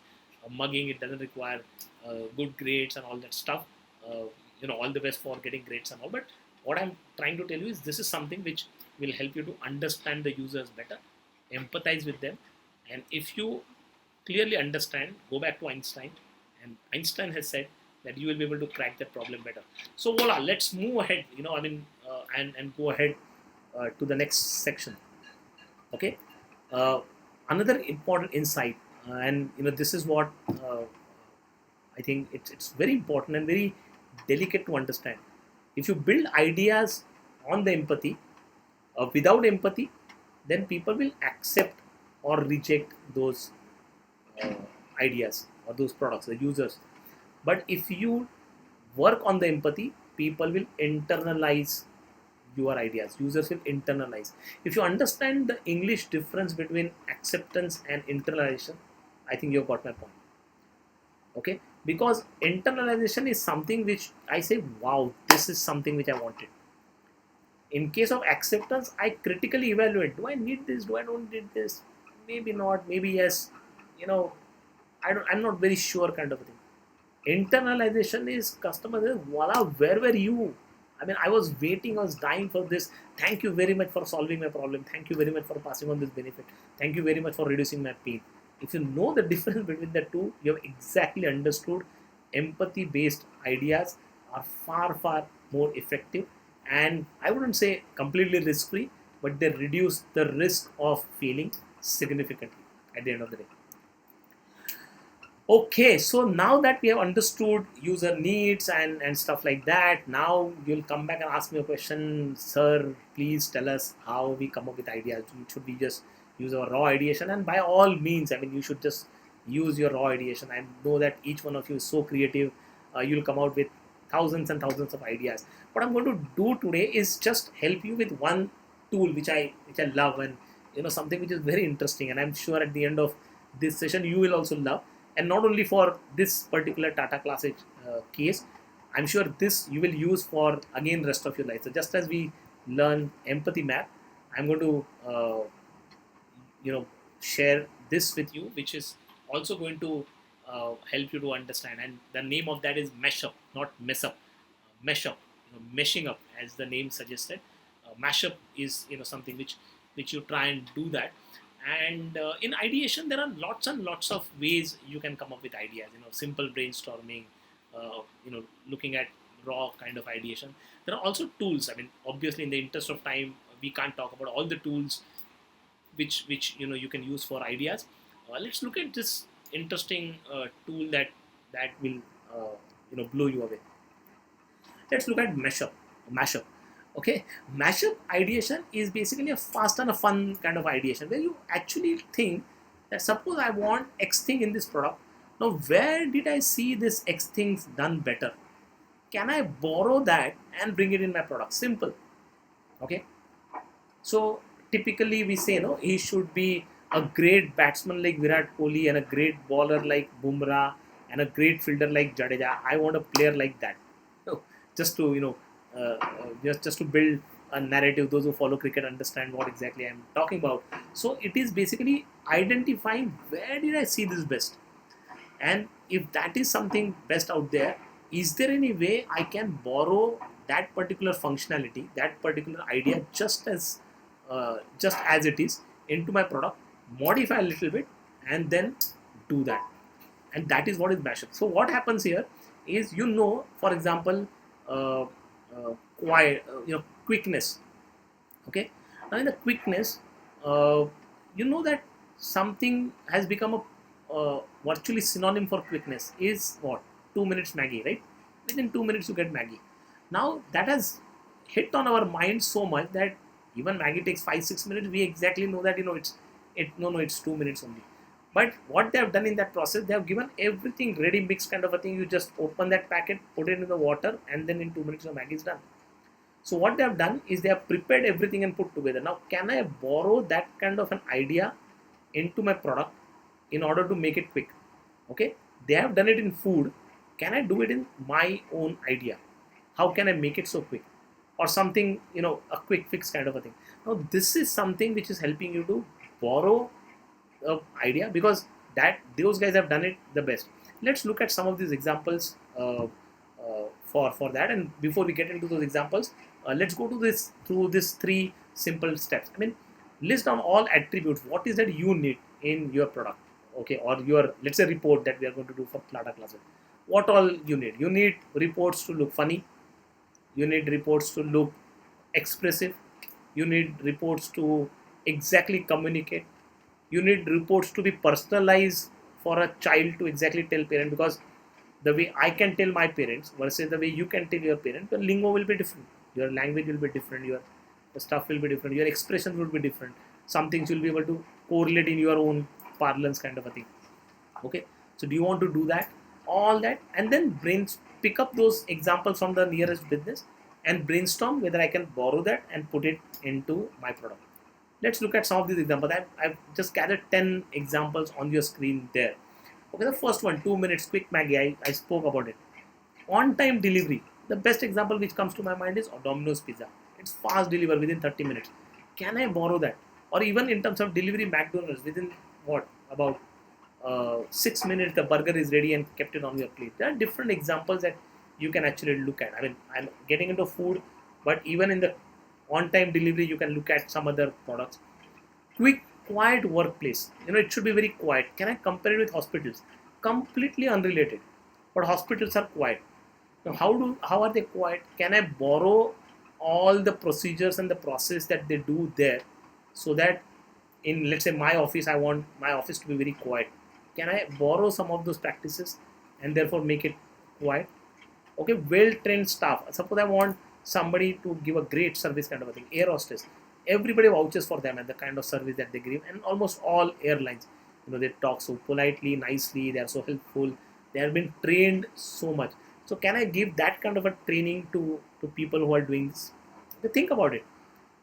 mugging. It doesn't require good grades and all that stuff. All the best for getting grades and all. But what I'm trying to tell you is this is something which will help you to understand the users better, empathize with them, and if you clearly understand, go back to Einstein, and Einstein has said that you will be able to crack that problem better. So voila, let's move ahead. And go ahead to the next section. Okay, another important insight, and this is what I think it's very important and very delicate to understand. If you build ideas on the empathy, without empathy, then people will accept or reject those uh, ideas or those products, the users. But if you work on the empathy, people will internalize your ideas. Users will internalize. If you understand the English difference between acceptance and internalization, I think you've got my point. Okay, because internalization is something which I say, wow, this is something which I wanted. In case of acceptance, I critically evaluate, do I need this, do I don't need this, maybe not, maybe yes, you know I'm not very sure, kind of a thing. Internalization is customer says, voila, where were you? I mean, I was waiting, I was dying for this. Thank you very much for solving my problem. Thank you very much for passing on this benefit. Thank you very much for reducing my pain. If you know the difference between the two, you have exactly understood. Empathy based ideas are far, far more effective, and I wouldn't say completely risk free, but they reduce the risk of failing significantly at the end of the day. Okay, so now that we have understood user needs and stuff like that, now you'll come back and ask me a question, sir, please tell us how we come up with ideas. Should we just use our raw ideation? And by all means, I mean, you should just use your raw ideation. I know that each one of you is so creative. You'll come out with thousands and thousands of ideas. What I'm going to do today is just help you with one tool which I love, and something which is very interesting, and I'm sure at the end of this session you will also love. And not only for this particular Tata Class Edge case, I'm sure this you will use for again rest of your life. So just as we learn empathy map, I'm going to share this with you, which is also going to help you to understand. And the name of that is Mashup, not mess up. Mashup, meshing up, as the name suggested. Mashup is something which you try and do that. And in ideation, there are lots and lots of ways you can come up with ideas. Simple brainstorming, looking at raw kind of ideation. There are also tools. I mean, obviously, in the interest of time, we can't talk about all the tools which you can use for ideas. Let's look at this interesting tool that will blow you away. Let's look at mashup. Okay, mashup ideation is basically a fast and a fun kind of ideation where you actually think that suppose I want X thing in this product. Now, where did I see this X things done better? Can I borrow that and bring it in my product? Simple. Okay, so typically we say no, he should be a great batsman like Virat Kohli and a great bowler like Bumrah and a great fielder like Jadeja. I want a player like that. So, just to just to build a narrative. Those who follow cricket understand what exactly I'm talking about. So it is basically identifying where did I see this best, and if that is something best out there, is there any way I can borrow that particular functionality, that particular idea, just as it is into my product, modify a little bit, and then do that. And that is what is mashup. So what happens here is, for example, uh, quickness. Okay, now in the quickness, that something has become a virtually synonym for quickness is what? 2 minutes Maggie, right? Within 2 minutes you get Maggie. Now that has hit on our mind so much that even Maggie takes 5-6 minutes. We exactly know that it's 2 minutes only. But what they have done in that process, they have given everything ready mixed kind of a thing. You just open that packet, put it in the water, and then in 2 minutes your Maggie is done. So what they have done is they have prepared everything and put together. Now, can I borrow that kind of an idea into my product in order to make it quick? Okay, they have done it in food. Can I do it in my own idea? How can I make it so quick? Or something, a quick fix kind of a thing. Now, this is something which is helping you to borrow an idea, because that those guys have done it the best. Let's look at some of these examples for that. And before we get into those examples, let's go to this through these three simple steps. I mean, list down all attributes. What is that you need in your product? Okay, or your, let's say, report that we are going to do for Tata Class Edge. What all you need? You need reports to look funny. You need reports to look expressive. You need reports to exactly communicate. You need reports to be personalized for a child to exactly tell parent, because the way I can tell my parents versus the way you can tell your parents, your lingo will be different, your language will be different, your stuff will be different, your expression will be different. Some things you'll be able to correlate in your own parlance kind of a thing. Okay, so do you want to do that? All that, and then pick up those examples from the nearest business and brainstorm whether I can borrow that and put it into my product. Let's look at some of these examples. I've just gathered 10 examples on your screen there. Okay, the first one, 2 minutes quick Maggie, I spoke about it. On-time delivery. The best example which comes to my mind is Domino's Pizza. It's fast deliver within 30 minutes. Can I borrow that? Or even in terms of delivery, McDonald's, within what? About 6 minutes, the burger is ready and kept it on your plate. There are different examples that you can actually look at. I mean, I'm getting into food, but even in the on-time delivery, you can look at some other products. Quick, quiet workplace. It should be very quiet. Can I compare it with hospitals? Completely unrelated. But hospitals are quiet. Now, how are they quiet? Can I borrow all the procedures and the process that they do there, so that in, let's say, my office, I want my office to be very quiet. Can I borrow some of those practices and therefore make it quiet? Okay, well-trained staff. Suppose I want somebody to give a great service kind of a thing. Air hostess. Everybody vouches for them and the kind of service that they give. And almost all airlines, they talk so politely, nicely. They are so helpful. They have been trained so much. So can I give that kind of a training to people who are doing this? Think about it.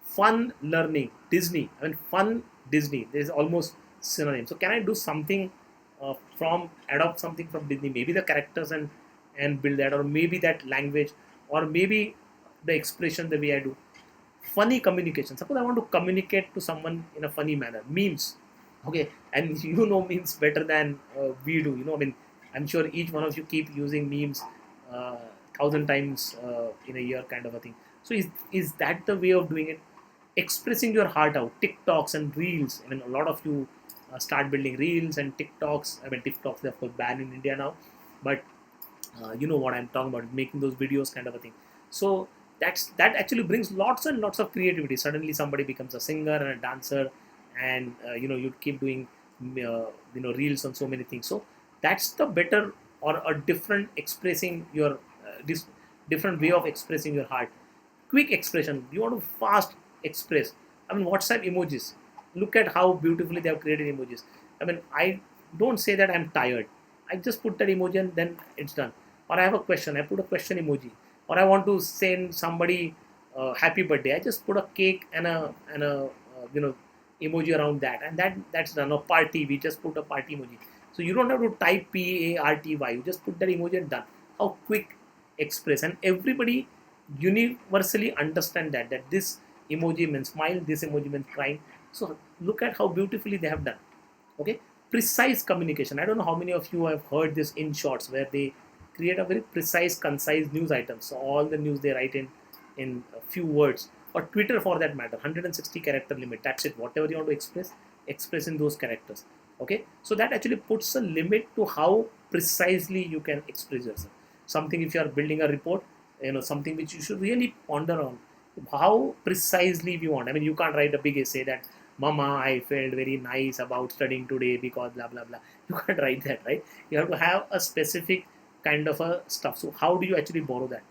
Fun learning. Disney. I mean, fun Disney. There is almost synonym. So can I do something adopt something from Disney? Maybe the characters and build that, or maybe that language, or maybe the expression the way I do. Funny communication. Suppose I want to communicate to someone in a funny manner. Memes. Okay, and memes better than we do. I mean, I'm sure each one of you keep using memes 1,000 times in a year, kind of a thing. So is that the way of doing it? Expressing your heart out. TikToks and reels. I mean, a lot of you start building reels and TikToks. I mean, TikToks, they're of course banned in India now, but you know what I'm talking about, making those videos kind of a thing. So that actually brings lots and lots of creativity. Suddenly somebody becomes a singer and a dancer, and you keep doing reels on so many things. So that's the better, or a different expressing your different way of expressing your heart. Quick expression. You want to fast express. I mean, WhatsApp emojis. Look at how beautifully they have created emojis. I mean, I don't say that I'm tired. I just put that emoji and then it's done. Or I have a question. I put a question emoji. Or I want to send somebody happy birthday. I just put a cake and a emoji around that, and that's done. Or party. We just put a party emoji. So you don't have to type PARTY. You just put that emoji and done. How quick express, and everybody universally understand that this emoji means smile, this emoji means crying. So look at how beautifully they have done. Okay, precise communication. I don't know how many of you have heard this in shorts, where they create a very precise, concise news item. So all the news they write in a few words, or Twitter for that matter, 160 character limit. That's it. Whatever you want to express, express in those characters. Okay, so that actually puts a limit to how precisely you can express yourself. Something, if you are building a report, something which you should really ponder on, how precisely we want. I mean, you can't write a big essay that, Mama, I felt very nice about studying today because blah blah blah. You can't write that, right? You have to have a specific kind of a stuff. So how do you actually borrow that?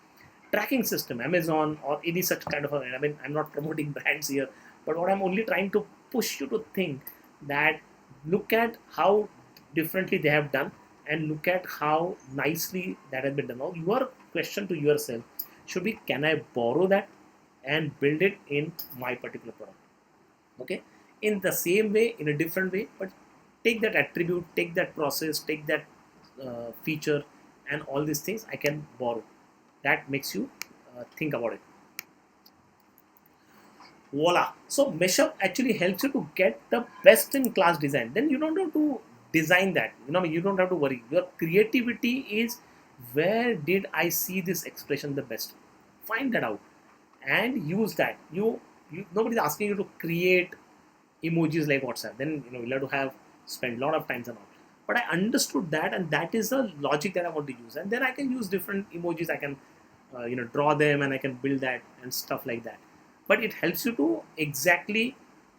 Tracking system, Amazon or any such kind of a, I mean, I'm not promoting brands here, but what I'm only trying to push you to think that, look at how differently they have done and look at how nicely that has been done. Now your question to yourself should be, can I borrow that and build it in my particular product? Okay, in the same way, in a different way, but take that attribute, take that process, take that feature, and all these things I can borrow. That makes you think about it. Voila. So Mashup actually helps you to get the best in class design. Then you don't have to design that. You don't have to worry. Your creativity is, where did I see this expression the best? Find that out and use that. Nobody's asking you to create emojis like WhatsApp. Then you'll have to spend a lot of time and all. But I understood that, and that is the logic that I want to use. And then I can use different emojis. I can draw them, and I can build that and stuff like that. But it helps you to exactly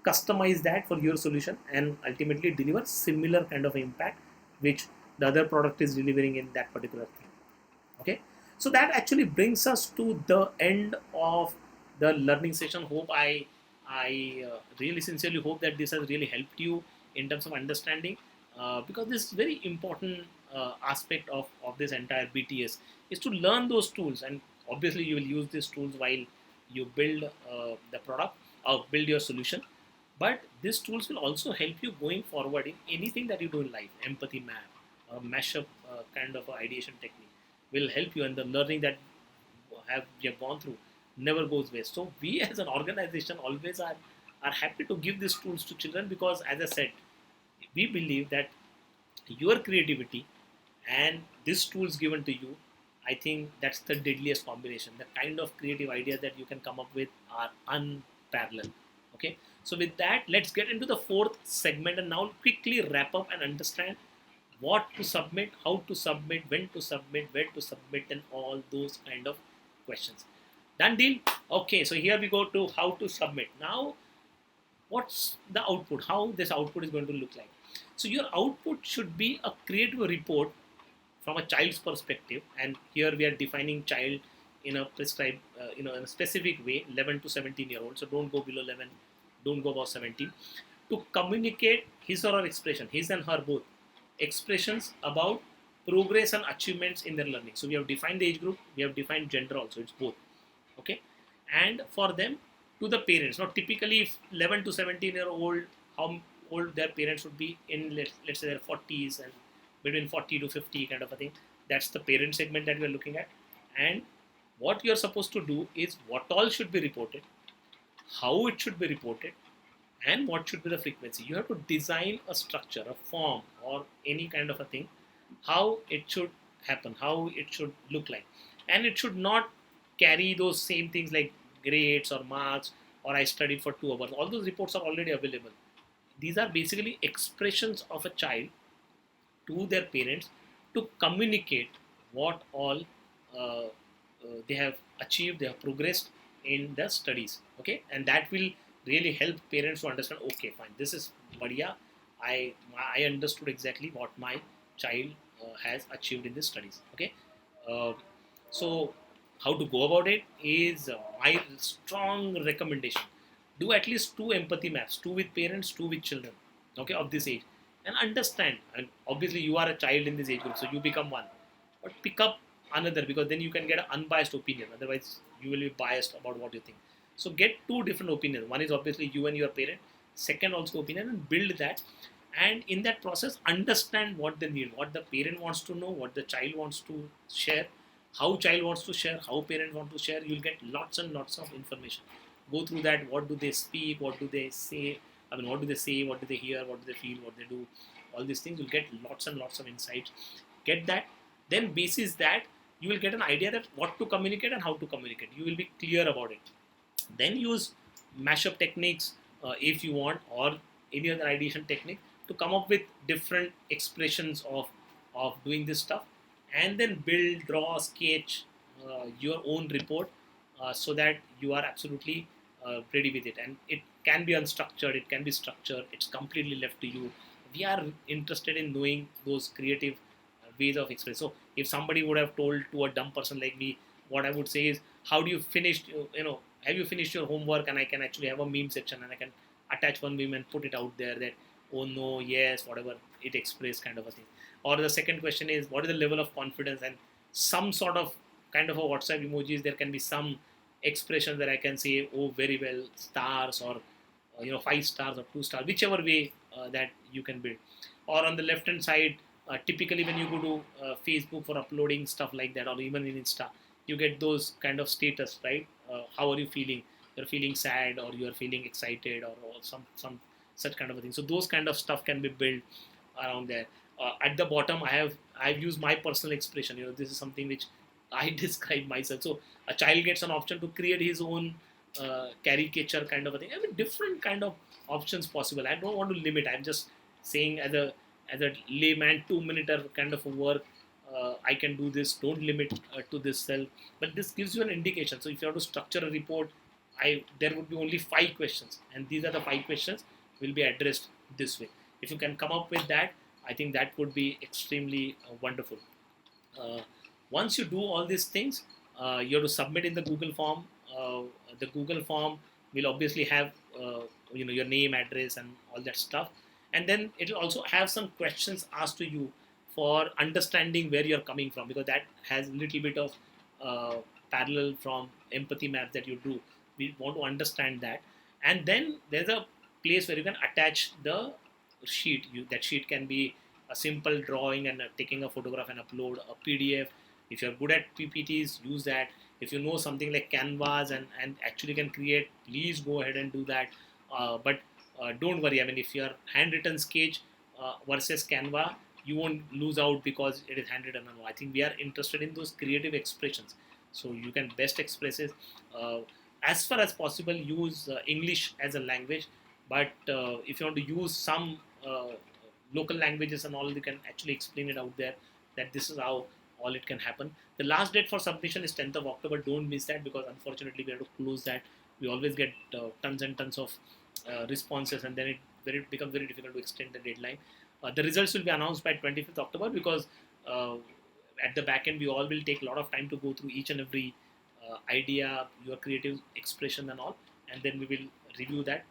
customize that for your solution and ultimately deliver similar kind of impact which the other product is delivering in that particular thing. Okay, so that actually brings us to the end of the learning session. I really sincerely hope that this has really helped you in terms of understanding, because this is very important aspect of this entire BTS is to learn those tools, and obviously you will use these tools while you build the product or build your solution. But these tools will also help you going forward in anything that you do in life. Empathy map, mashup kind of ideation technique will help you, and the learning that we have gone through never goes waste. So we as an organization always are happy to give these tools to children, because as I said, we believe that your creativity and these tools given to you, I think that's the deadliest combination. The kind of creative ideas that you can come up with are unparalleled. Okay, so with that, let's get into the fourth segment and now quickly wrap up and understand what to submit, how to submit, when to submit, where to submit, and all those kind of questions. Done deal? Okay, so here we go to how to submit. Now, what's the output? How this output is going to look like? So your output should be a creative report from a child's perspective, and here we are defining child in a prescribed, in a specific way, 11 to 17-year-old. So don't go below 11, don't go above 17. To communicate his or her expression, his and her both, expressions about progress and achievements in their learning. So we have defined the age group, we have defined gender also, it's both. Okay, and for them, to the parents. Now typically, if 11 to 17-year-old, how old their parents would be in, let's say their 40s and between 40 to 50 kind of a thing. That's the parent segment that we are looking at. And what you're supposed to do is, what all should be reported, how it should be reported, and what should be the frequency. You have to design a structure, a form, or any kind of a thing, how it should happen, how it should look like. And it should not carry those same things like grades or marks or I studied for 2 hours. All those reports are already available. These are basically expressions of a child to their parents to communicate what all they have achieved, they have progressed in the studies. Okay, and that will really help parents to understand, okay, fine, this is badhiya. I understood exactly what my child has achieved in the studies. Okay, uh, so how to go about it is my strong recommendation. Do at least 2 empathy maps, 2 with parents, 2 with children, okay, of this age, and understand. And obviously, you are a child in this age group, so you become one, but pick up another, because then you can get an unbiased opinion. Otherwise, you will be biased about what you think. So get 2 different opinions. One is obviously you and your parent. Second also opinion, and build that. And in that process, understand what they need, what the parent wants to know, what the child wants to share, how child wants to share, how parent want to share. You'll get lots and lots of information. Go through that. What do they speak? What do they say? I mean, what do they say? What do they hear? What do they feel? What they do? All these things. You'll get lots and lots of insights. Get that. Then basis that, you will get an idea that what to communicate and how to communicate. You will be clear about it. Then use mashup techniques if you want, or any other ideation technique, to come up with different expressions of doing this stuff, and then build, draw, sketch your own report, so that you are absolutely ready with it. And it can be unstructured, it can be structured, it's completely left to you. We are interested in knowing those creative ways of express. So if somebody would have told to a dumb person like me, what I would say is, how do you finish, have you finished your homework? And I can actually have a meme section, and I can attach one meme and put it out there, that, oh no, yes, whatever it expressed, kind of a thing. Or the second question is, what is the level of confidence? And some sort of kind of a WhatsApp emojis, there can be some expression that I can say, oh, very well, stars, or 5 stars or 2 stars, whichever way that you can build. Or on the left hand side, typically when you go to Facebook for uploading stuff like that, or even in Insta, you get those kind of status, right? How are you feeling? You're feeling sad, or you're feeling excited, or some such kind of a thing. So those kind of stuff can be built around there. At the bottom, I've used my personal expression. This is something which I describe myself. So a child gets an option to create his own caricature, kind of a thing. I mean, different kind of options possible. I don't want to limit. I'm just saying, as a layman, 2 minute kind of a work, I can do this. Don't limit to this cell. But this gives you an indication. So if you have to structure a report, there would be only 5 questions, and these are the 5 questions will be addressed this way. If you can come up with that, I think that would be extremely wonderful. Uh, Once you do all these things, you have to submit in the Google form. The Google form will obviously have your name, address, and all that stuff, and then it will also have some questions asked to you for understanding where you're coming from, because that has a little bit of uh, parallel from empathy map that you do. We want to understand that, and then there's a place where you can attach the sheet. That sheet can be a simple drawing and taking a photograph and upload a PDF. If you're good at PPTs, use that. If you know something like Canvas and actually can create, please go ahead and do that. But don't worry. I mean, if you're handwritten sketch versus Canva, you won't lose out because it is handwritten. No, I think we are interested in those creative expressions. So you can best express it. As far as possible, use English as a language. But if you want to use some local languages and all, you can actually explain it out there, that this is how all it can happen. The last date for submission is 10th of October. Don't miss that, because unfortunately we have to close that. We always get tons and tons of responses, and then it becomes very difficult to extend the deadline. The results will be announced by 25th October, because uh, at the back end we all will take a lot of time to go through each and every idea, your creative expression and all, and then we will review that.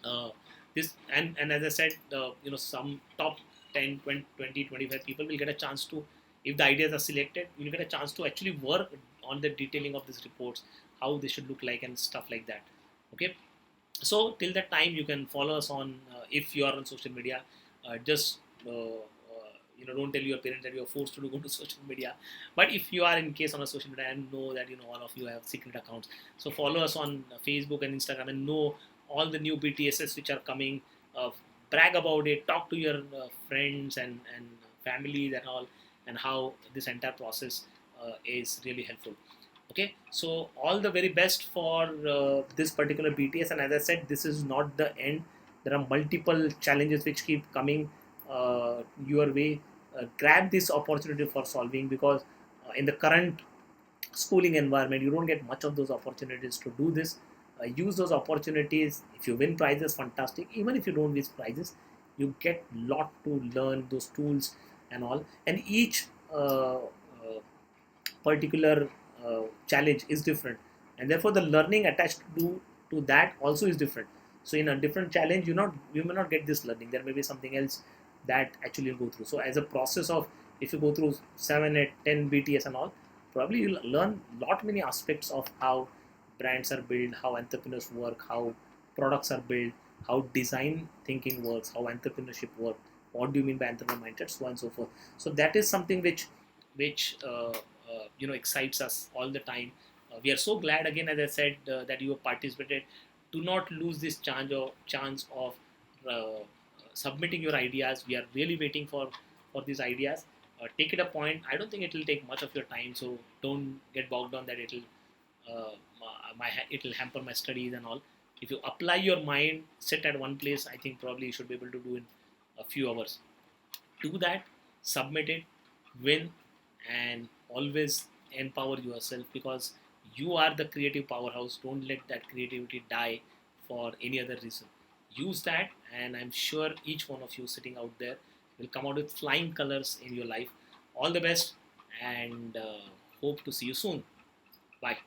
uh, this and as I said, some top 10, 20, 25 people will get a chance to, if the ideas are selected, you'll get a chance to actually work on the detailing of these reports, how they should look like and stuff like that. Okay, so till that time you can follow us on, if you are on social media, just don't tell your parents that you are forced to go to social media. But if you are in case on a social media, and know that all of you have secret accounts, so follow us on Facebook and Instagram, and know all the new BTSs which are coming. Brag about it, talk to your friends and families and all, and how this entire process is really helpful. Okay, so all the very best for this particular BTS. And as I said, this is not the end. There are multiple challenges which keep coming your way. Grab this opportunity for solving, because in the current schooling environment, you don't get much of those opportunities to do this. Use those opportunities. If you win prizes, fantastic. Even if you don't win prizes, you get lot to learn, those tools and all. And each particular challenge is different, and therefore the learning attached to that also is different. So in a different challenge, you may not get this learning. There may be something else that actually you'll go through. So as a process of, if you go through 7, 8, 10 BTS and all, probably you'll learn lot many aspects of how brands are built, how entrepreneurs work, how products are built, how design thinking works, how entrepreneurship works, what do you mean by entrepreneur mindset, so on and so forth. So that is something which excites us all the time. We are so glad, again, as I said, that you have participated. Do not lose this chance of submitting your ideas. We are really waiting for these ideas. Take it a point. I don't think it will take much of your time, so don't get bogged down that it'll it'll hamper my studies and all. If you apply your mind, sit at one place, I think probably you should be able to do in a few hours. Do that, submit it, win, and always empower yourself, because you are the creative powerhouse. Don't let that creativity die for any other reason. Use that, and I'm sure each one of you sitting out there will come out with flying colors in your life. All the best, and hope to see you soon. Bye.